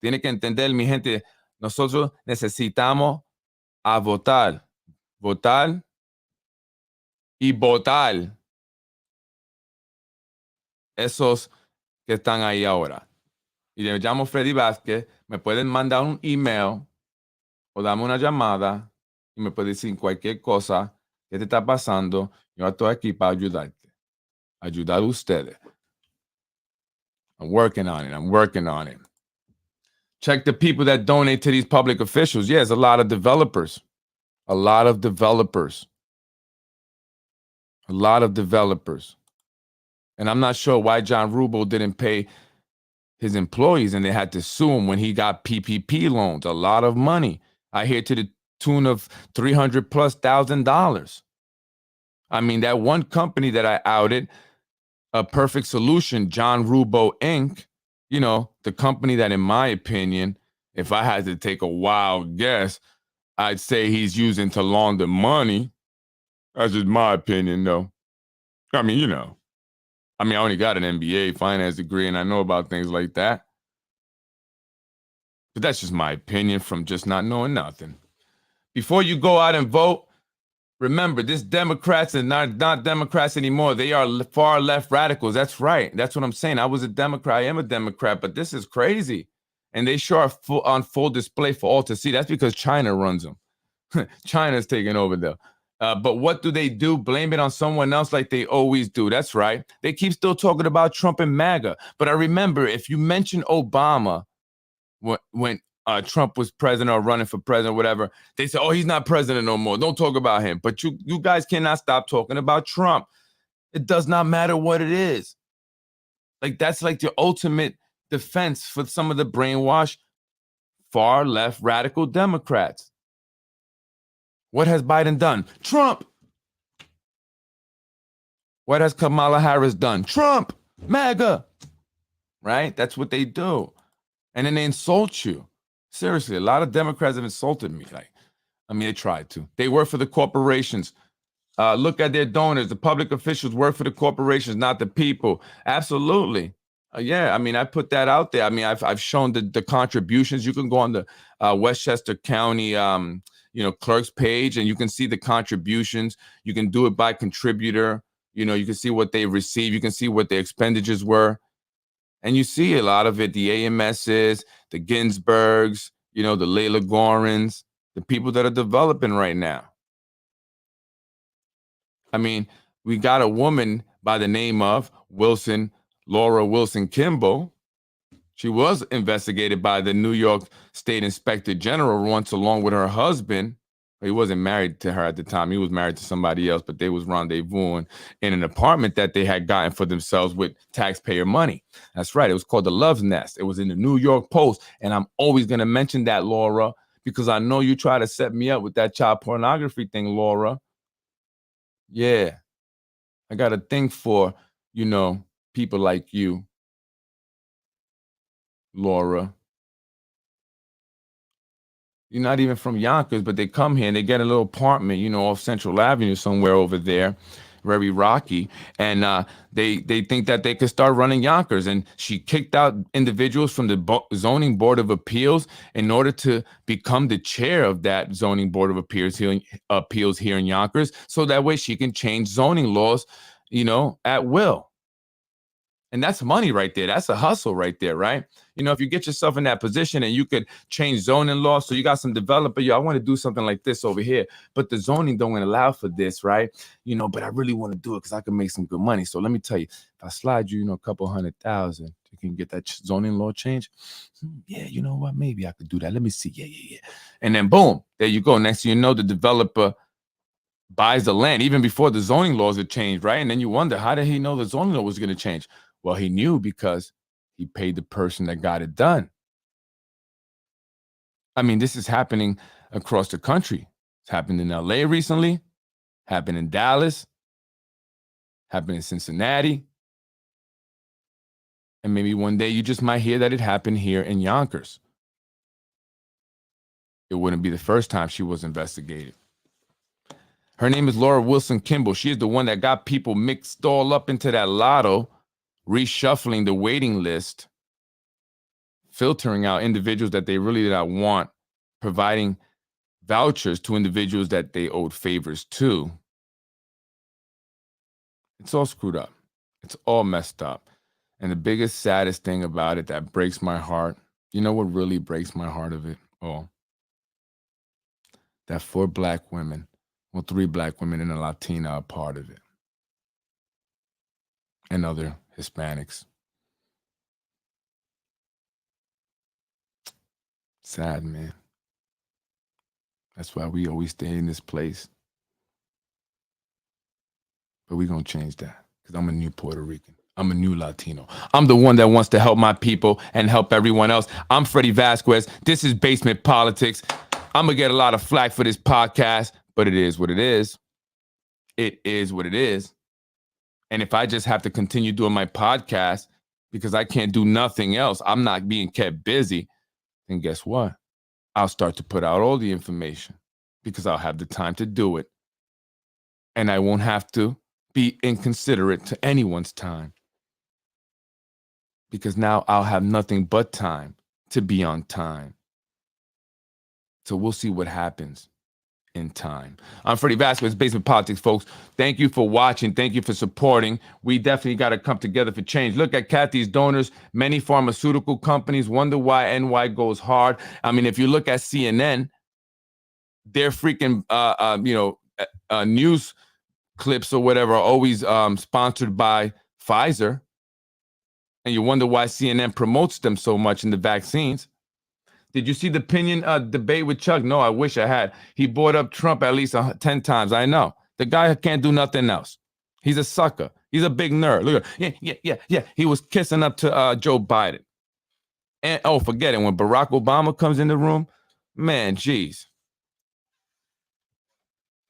Tiene que entender, mi gente, nosotros necesitamos a votar. Votar y votar. Esos que están ahí ahora. Y me llamo Freddy Vazquez. Me pueden mandar un email o dame una llamada y me puedes decir cualquier cosa que te está pasando. Yo estoy aquí para ayudarte. Ayudar a ustedes. I'm working on it. Check the people that donate to these public officials. Yeah, there's a lot of developers. A lot of developers. And I'm not sure why John Rubel didn't pay his employees and they had to sue him when he got PPP loans. A lot of money. I hear to the tune of $300,000+. I mean, that one company that I outed, a Perfect Solution, John Rubel Inc., you know, the company that, in my opinion, if I had to take a wild guess, I'd say he's using to launder money. That's just my opinion, though. I mean, you know. I mean, I only got an MBA finance degree, and I know about things like that. But that's just my opinion from just not knowing nothing. Before you go out and vote, remember, this Democrats are not Democrats anymore. They are far left radicals. That's right. That's what I'm saying. I was a Democrat. I am a Democrat, but this is crazy. And they sure are on full display for all to see. That's because China runs them. China's taking over there. But what do? Blame it on someone else like they always do. That's right. They keep still talking about Trump and MAGA. But I remember, if you mention Obama when Trump was president or running for president or whatever, they say, oh, he's not president no more. Don't talk about him. But you guys cannot stop talking about Trump. It does not matter what it is. Like, that's like the ultimate defense for some of the brainwashed far left radical Democrats. What has Biden done? Trump. What has Kamala Harris done? Trump. MAGA. Right? That's what they do. And then they insult you. Seriously, a lot of Democrats have insulted me. They tried to. They work for the corporations. Look at their donors. The public officials work for the corporations, not the people. Absolutely. Yeah, I put that out there. I've shown the contributions. You can go on the Westchester County, clerk's page, and you can see the contributions. You can do it by contributor. You can see what they receive. You can see what their expenditures were. And you see a lot of it, the AMSs, the Ginsburgs, the Layla Gorins, the people that are developing right now. We got a woman by the name of Laura Wilson Kimball. She was investigated by the New York State Inspector General once, along with her husband. He wasn't married to her at the time. He was married to somebody else, but they was rendezvousing in an apartment that they had gotten for themselves with taxpayer money. That's right. It was called the Love's Nest. It was in the New York Post. And I'm always going to mention that, Laura, because I know you try to set me up with that child pornography thing, Laura. Yeah. I got a thing for, people like you, Laura. You're not even from Yonkers, but they come here and they get a little apartment, off Central Avenue somewhere over there, very rocky. And they think that they could start running Yonkers. And she kicked out individuals from the Zoning Board of Appeals in order to become the chair of that Zoning Board of Appeals here in Yonkers. So that way she can change zoning laws, at will. And that's money right there. That's a hustle right there, right? If you get yourself in that position and you could change zoning laws, so you got some developer, I want to do something like this over here, but the zoning don't allow for this, right? But I really want to do it because I can make some good money. So let me tell you, if I slide you, a couple $100,000, you can get that zoning law changed. Yeah, you know what? Maybe I could do that. Let me see. Yeah. And then boom, there you go. Next thing you know, the developer buys the land even before the zoning laws had changed, right? And then you wonder, how did he know the zoning law was going to change? Well, he knew because he paid the person that got it done. This is happening across the country. It's happened in LA recently, happened in Dallas, happened in Cincinnati. And maybe one day you just might hear that it happened here in Yonkers. It wouldn't be the first time she was investigated. Her name is Laura Wilson Kimball. She is the one that got people mixed all up into that lotto, reshuffling the waiting list, filtering out individuals that they really did not want, providing vouchers to individuals that they owed favors to. It's all screwed up. It's all messed up. And the biggest, saddest thing about it that breaks my heart, you know what really breaks my heart of it all? That 4 black women, 3 black women and a Latina are part of it. And other Hispanics. Sad, man. That's why we always stay in this place. But we're going to change that because I'm a new Puerto Rican. I'm a new Latino. I'm the one that wants to help my people and help everyone else. I'm Freddy Vazquez. This is Basement Politics. I'm going to get a lot of flack for this podcast, but it is what it is. It is what it is. And if I just have to continue doing my podcast because I can't do nothing else, I'm not being kept busy, then guess what? I'll start to put out all the information because I'll have the time to do it. And I won't have to be inconsiderate to anyone's time because now I'll have nothing but time to be on time. So we'll see what happens in time. I'm Freddy Vazquez, Basement Politics, folks. Thank you for watching. Thank you for supporting. We definitely got to come together for change. Look at Kathy's donors. Many pharmaceutical companies wonder why NY goes hard. If you look at CNN, their freaking news clips or whatever are always sponsored by Pfizer. And you wonder why CNN promotes them so much in the vaccines. Did you see the opinion debate with Chuck? No, I wish I had. He brought up Trump at least 10 times. I know. The guy can't do nothing else. He's a sucker. He's a big nerd. Look at yeah. He was kissing up to Joe Biden. And oh, forget it. When Barack Obama comes in the room, man, geez.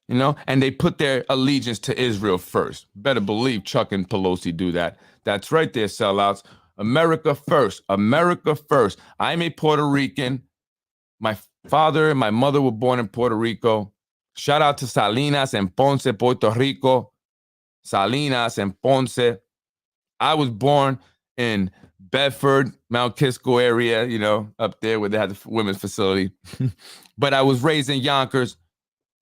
You know, and they put their allegiance to Israel first. Better believe Chuck and Pelosi do that. That's right there, sellouts. America first. America first. I'm a Puerto Rican. My father and my mother were born in Puerto Rico. Shout out to Salinas and Ponce, Puerto Rico. Salinas and Ponce. I was born in Bedford, Mount Kisco area, you know, up there where they had the women's facility. But I was raised in Yonkers,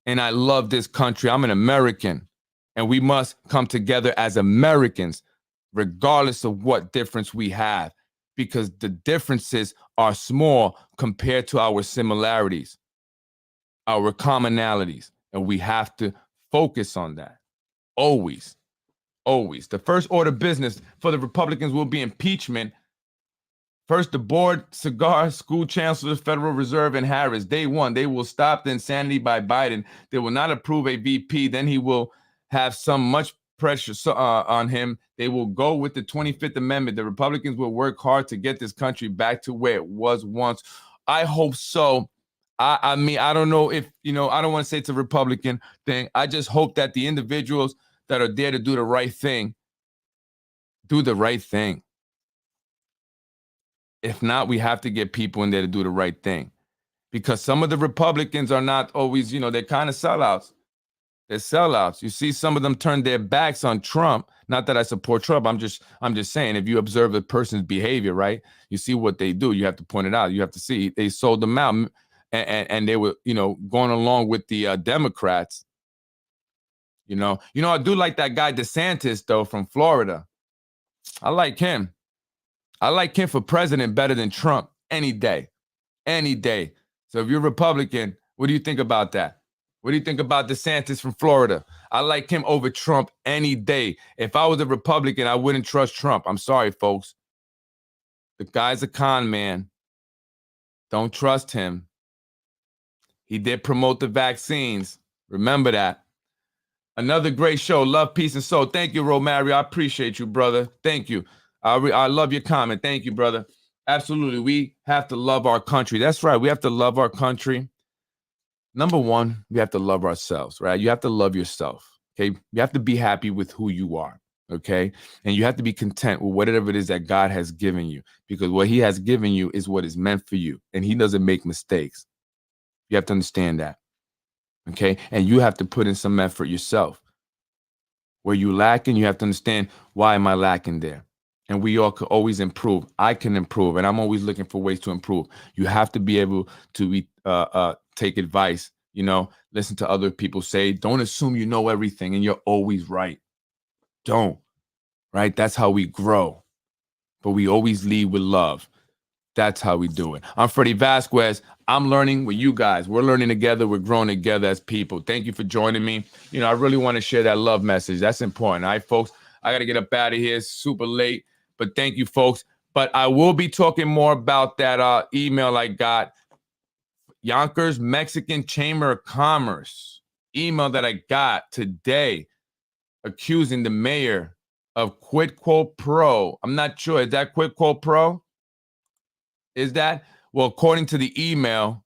and I love this country. I'm an American, and we must come together as Americans, regardless of what difference we have, because the differences are small compared to our similarities, our commonalities, and we have to focus on that. Always. Always. The first order of business for the Republicans will be impeachment. First, the board, Cigar, school chancellors, Federal Reserve, and Harris. Day one, they will stop the insanity by Biden. They will not approve a VP. Then he will have some much pressure on him. They will go with the 25th Amendment. The Republicans will work hard to get this country back to where it was once. I hope so. I mean, I don't know if, you know, I don't want to say it's a Republican thing. I just hope that the individuals that are there to do the right thing, do the right thing. If not, we have to get people in there to do the right thing, because some of the Republicans are not always, you know, they're kind of sellouts. They're sellouts. You see some of them turn their backs on Trump. Not that I support Trump. I'm just saying, if you observe a person's behavior, right, you see what they do. You have to point it out. You have to see they sold them out, and they were, you know, going along with the Democrats. You know, I do like that guy DeSantis, though, from Florida. I like him. I like him for president better than Trump any day. Any day. So if you're Republican, what do you think about that? What do you think about DeSantis from Florida? I like him over Trump any day. If I was a Republican, I wouldn't trust Trump. I'm sorry, folks. The guy's a con man. Don't trust him. He did promote the vaccines. Remember that. Another great show. Love, peace, and soul. Thank you, Romario. I appreciate you, brother. Thank you. I love your comment. Thank you, brother. Absolutely. We have to love our country. That's right. We have to love our country. Number one, we have to love ourselves, right? You have to love yourself, okay? You have to be happy with who you are, okay? And you have to be content with whatever it is that God has given you, because what he has given you is what is meant for you, and he doesn't make mistakes. You have to understand that. Okay, and you have to put in some effort yourself. Where you lacking, you have to understand, why am I lacking there? And we all could always improve. I can improve, and I'm always looking for ways to improve. You have to be able to take advice, you know, listen to other people say. Don't assume you know everything and you're always right. Don't, right? That's how we grow. But we always lead with love. That's how we do it. I'm Freddy Vazquez. I'm learning with you guys. We're learning together. We're growing together as people. Thank you for joining me. You know, I really want to share that love message. That's important. All right, folks, I got to get up out of here. It's super late, but thank you, folks. But I will be talking more about that email I got. Yonkers Mexican Chamber of Commerce email that I got today accusing the mayor of quid quo pro. I'm not sure. Is that quid quo pro? Is that? Well, according to the email,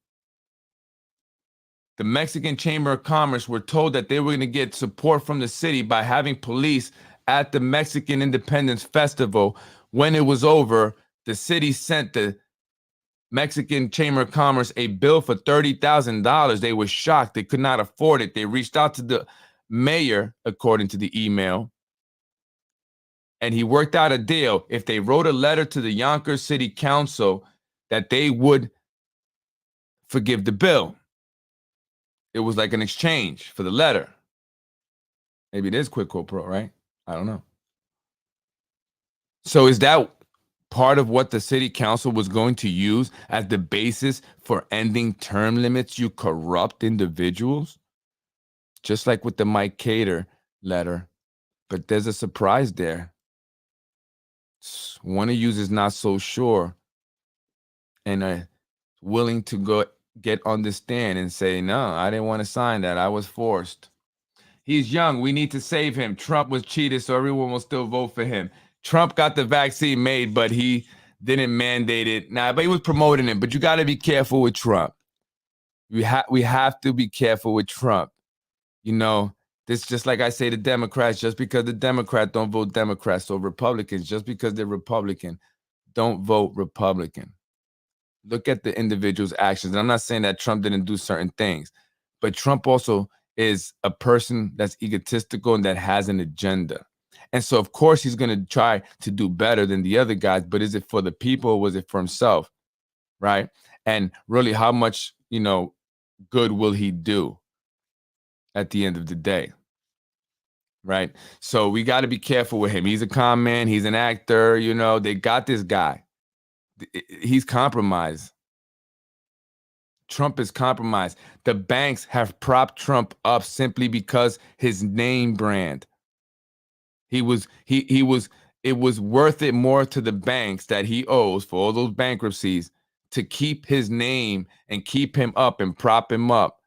the Mexican Chamber of Commerce were told that they were going to get support from the city by having police at the Mexican Independence Festival. When it was over, the city sent the Mexican Chamber of Commerce a bill for $30,000. They were shocked. They could not afford it. They reached out to the mayor, according to the email, and he worked out a deal. If they wrote a letter to the Yonkers City Council, that they would forgive the bill. It was like an exchange for the letter. Maybe it is quid quo pro, right? I don't know. So is that part of what the city council was going to use as the basis for ending term limits, you corrupt individuals? Just like with the Mike Cater letter. But there's a surprise there. One of you is not so sure and willing to go get on the stand and say, no, I didn't want to sign that. I was forced. He's young. We need to save him. Trump was cheated, so everyone will still vote for him. Trump got the vaccine made, but he didn't mandate it. Nah, but he was promoting it. But you got to be careful with Trump. We have to be careful with Trump. You know, this just like I say to Democrats, just because the Democrats don't vote Democrats, so Republicans, just because they're Republican, don't vote Republican. Look at the individual's actions. And I'm not saying that Trump didn't do certain things, but Trump also is a person that's egotistical and that has an agenda. And so, of course, he's going to try to do better than the other guys, but is it for the people or was it for himself? Right? And really, how much, good will he do at the end of the day? Right? So we got to be careful with him. He's a con man. He's an actor. They got this guy. He's compromised. Trump is compromised. The banks have propped Trump up simply because his name brand. It was worth it more to the banks that he owes for all those bankruptcies to keep his name and keep him up and prop him up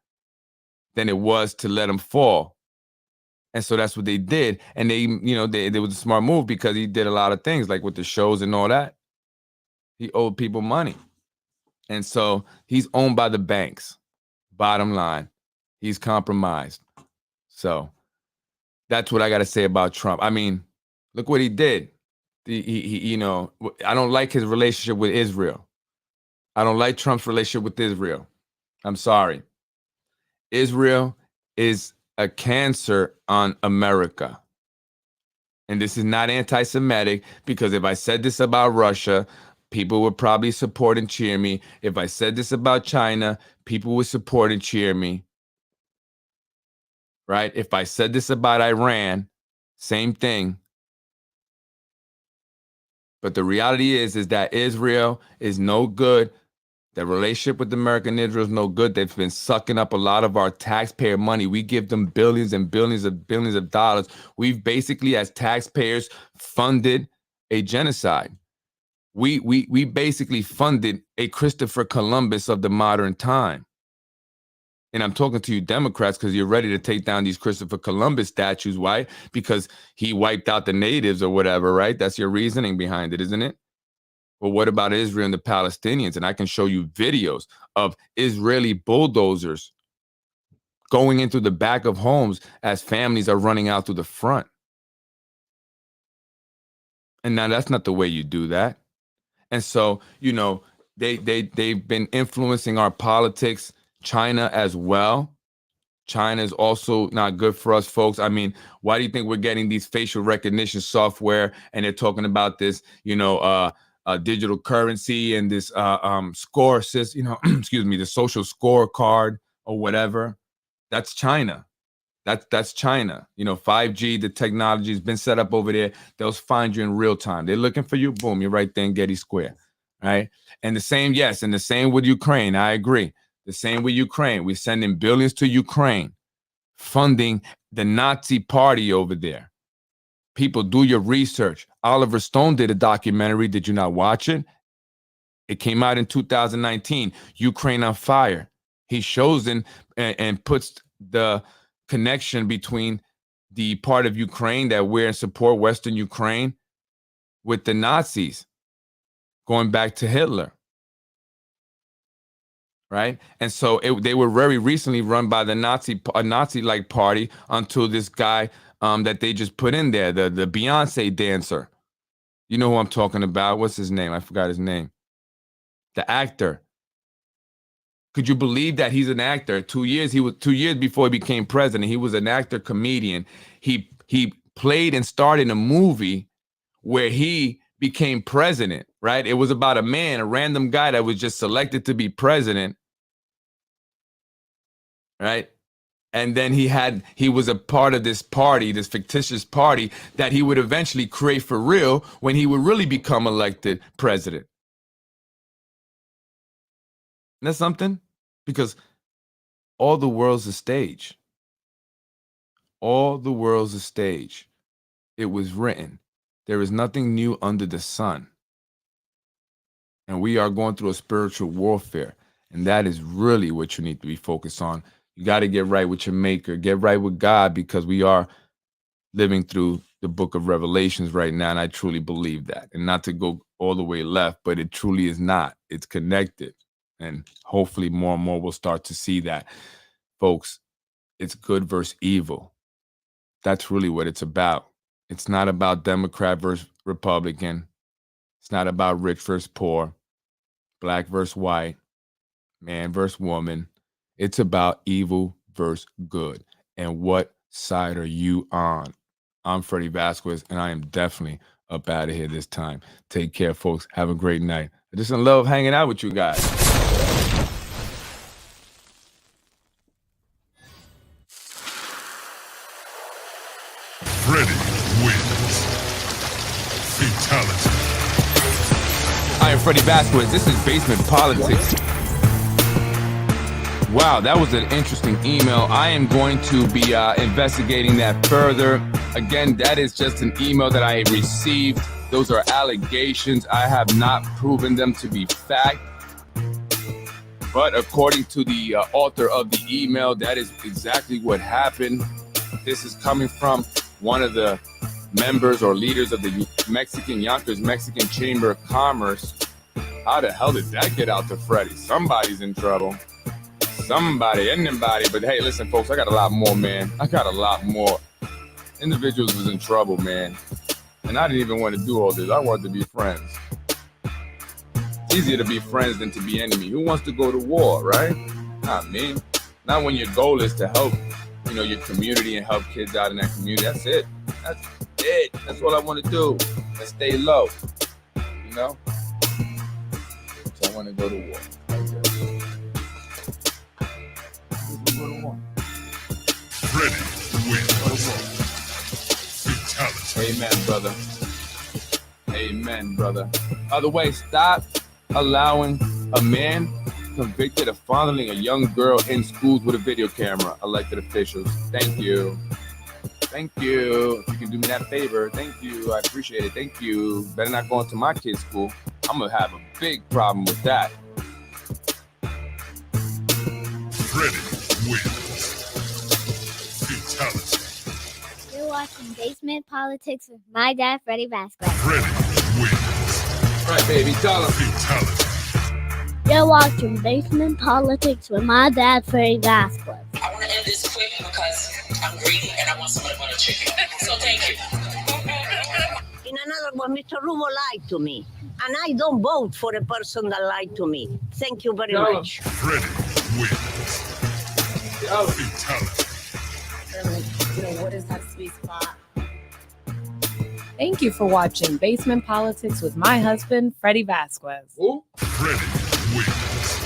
than it was to let him fall. And so that's what they did. And they was a smart move because he did a lot of things like with the shows and all that. He owed people money. And so he's owned by the banks. Bottom line, he's compromised. So that's what I got to say about Trump. I mean, look what he did. I don't like his relationship with Israel. I don't like Trump's relationship with Israel. I'm sorry. Israel is a cancer on America. And this is not anti-Semitic, because if I said this about Russia, people would probably support and cheer me. If I said this about China, people would support and cheer me. Right? If I said this about Iran, same thing. But the reality is that Israel is no good. The relationship with America and Israel is no good. They've been sucking up a lot of our taxpayer money. We give them billions and billions of dollars. We've basically, as taxpayers, funded a genocide. We basically funded a Christopher Columbus of the modern time. And I'm talking to you Democrats because you're ready to take down these Christopher Columbus statues. Why? Because he wiped out the natives or whatever, right? That's your reasoning behind it, isn't it? Well, what about Israel and the Palestinians? And I can show you videos of Israeli bulldozers going into the back of homes as families are running out through the front. And now that's not the way you do that. And so, they've been influencing our politics. China as well. China is also not good for us, folks. I mean, why do you think we're getting these facial recognition software and they're talking about this, digital currency and this score system, excuse me, the social scorecard or whatever? That's China. That's China. 5G, the technology has been set up over there. They'll find you in real time. They're looking for you. Boom, you're right there in Getty Square. Right? And the same with Ukraine. I agree. The same with Ukraine. We're sending billions to Ukraine, funding the Nazi party over there. People, do your research. Oliver Stone did a documentary. Did you not watch it? It came out in 2019, Ukraine on Fire. He shows and puts the connection between the part of Ukraine that we're in support, Western Ukraine, with the Nazis, going back to Hitler. Right? And so they were very recently run by a Nazi-like party until this guy that they just put in there, the Beyonce dancer. You know who I'm talking about. What's his name? I forgot his name. The actor. Could you believe that he's an actor? 2 years before he became president, he was an actor, comedian. He played and starred in a movie where he became president, right? It was about a random guy that was just selected to be president, right? And then he was a part of this party, this fictitious party that he would eventually create for real when he would really become elected president. Isn't that something? Because all the world's a stage. All the world's a stage. It was written. There is nothing new under the sun. And we are going through a spiritual warfare. And that is really what you need to be focused on. You got to get right with your maker. Get right with God, because we are living through the book of Revelations right now, and I truly believe that. And not to go all the way left, but it truly is not. It's connected. And hopefully more and more we'll start to see that. Folks, it's good versus evil. That's really what it's about. It's not about Democrat versus Republican. It's not about rich versus poor, black versus white, man versus woman. It's about evil versus good. And what side are you on? I'm Freddy Vazquez, and I am definitely up out of here this time. Take care, folks. Have a great night. I just love hanging out with you guys. Freddy wins. Fatality. I am Freddy Vazquez. This is Basement Politics. Wow, that was an interesting email. I am going to be investigating that further. Again, that is just an email that I received. Those are allegations. I have not proven them to be fact. But according to the author of the email, that is exactly what happened. This is coming from one of the members or leaders of the Yonkers Mexican Chamber of Commerce. How the hell did that get out to Freddy? Somebody's in trouble. Somebody, anybody. But hey, listen, folks, I got a lot more, man. I got a lot more. Individuals was in trouble, man. And I didn't even want to do all this. I wanted to be friends. It's easier to be friends than to be enemy. Who wants to go to war, right? Not me. Not when your goal is to help, your community and help kids out in that community. That's it. That's it. That's all I want to do. And stay low. So I want to go to war. Freddy wins. Fatality. Amen, brother. Amen, brother. By the way, stop allowing a man convicted of fondling a young girl in schools with a video camera. Elected officials. Thank you. Thank you. If you can do me that favor, thank you. I appreciate it. Thank you. Better not go into my kid's school. I'm going to have a big problem with that. Freddy wins. Fatality. You're watching Basement Politics with my dad, Freddy Vazquez. Freddy wins. Right, baby. Tell him. Fatality. You're watching Basement Politics with my dad, Freddy Vazquez. I want to end this quick because I'm greedy and I want somebody to butter chicken. So thank you. In another one, Mr. Rubo lied to me. And I don't vote for a person that lied to me. Thank you very much. Freddy wins. Fatality. What is that sweet spot? Thank you for watching Basement Politics with my husband, Freddy Vazquez. Who? Freddy wins.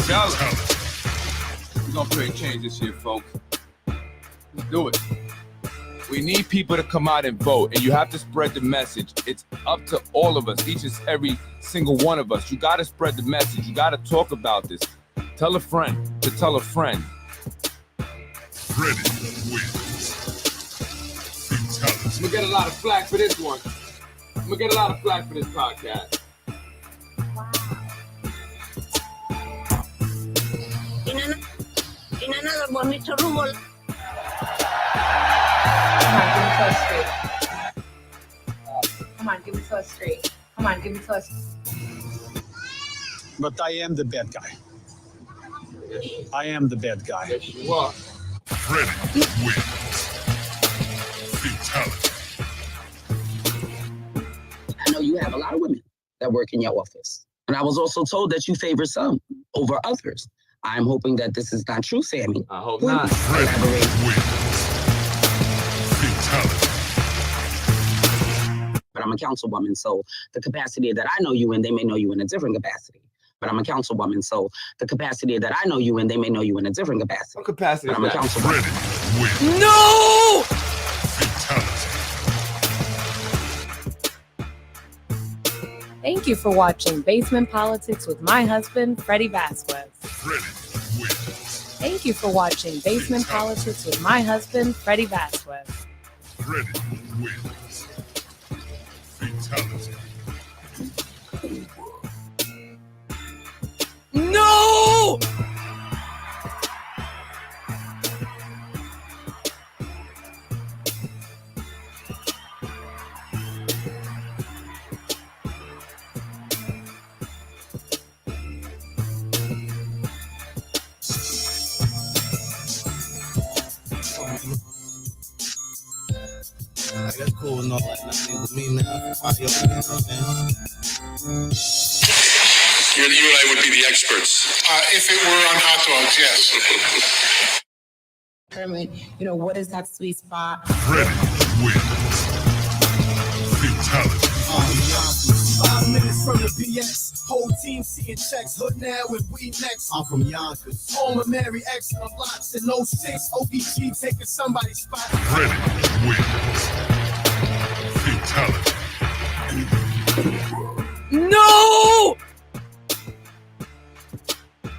Fatality. We're going to create change this year, folks. Let's do it. We need people to come out and vote, and you have to spread the message. It's up to all of us, each and every single one of us. You got to spread the message. You got to talk about this. Tell a friend to tell a friend. Freddy wins. Fatality. I'm going to get a lot of flack for this one. I'm going to get a lot of flack for this podcast. In another one, Mr. Rubo. Come on, give it to us straight. Come on, give it to us. But I am the bad guy. I am the bad guy. Yes, you are. Freddy wins. Fatality. I know you have a lot of women that work in your office. And I was also told that you favor some over others. I'm hoping that this is not true, Sammy. I hope Please not. elaborate. Fatality. But I'm a councilwoman, so the capacity that I know you in, they may know you in a different capacity. But I'm a councilwoman, so the capacity that I know you in, they may know you in a different capacity. What capacity But is I'm a that? councilwoman. Freddy wins. No! Fatality. Thank you for watching Basement Politics with my husband, Freddy Vazquez. Freddy wins. Thank you for watching Basement Politics with my husband, Freddy Vazquez. Freddy wins. Fatality. No! that's cool and all that. Nothing with me, man. You know what I'm saying? You and I would be the experts. If it were on hot dogs, yes. Determine, what is that sweet spot? Freddy wins. Fatality. 5 minutes from the BX, whole team seeing checks, hood now with weed next. I'm from Yonkers, home of Mary X on blocks in 06, ODG taking somebody's spot. Freddy wins.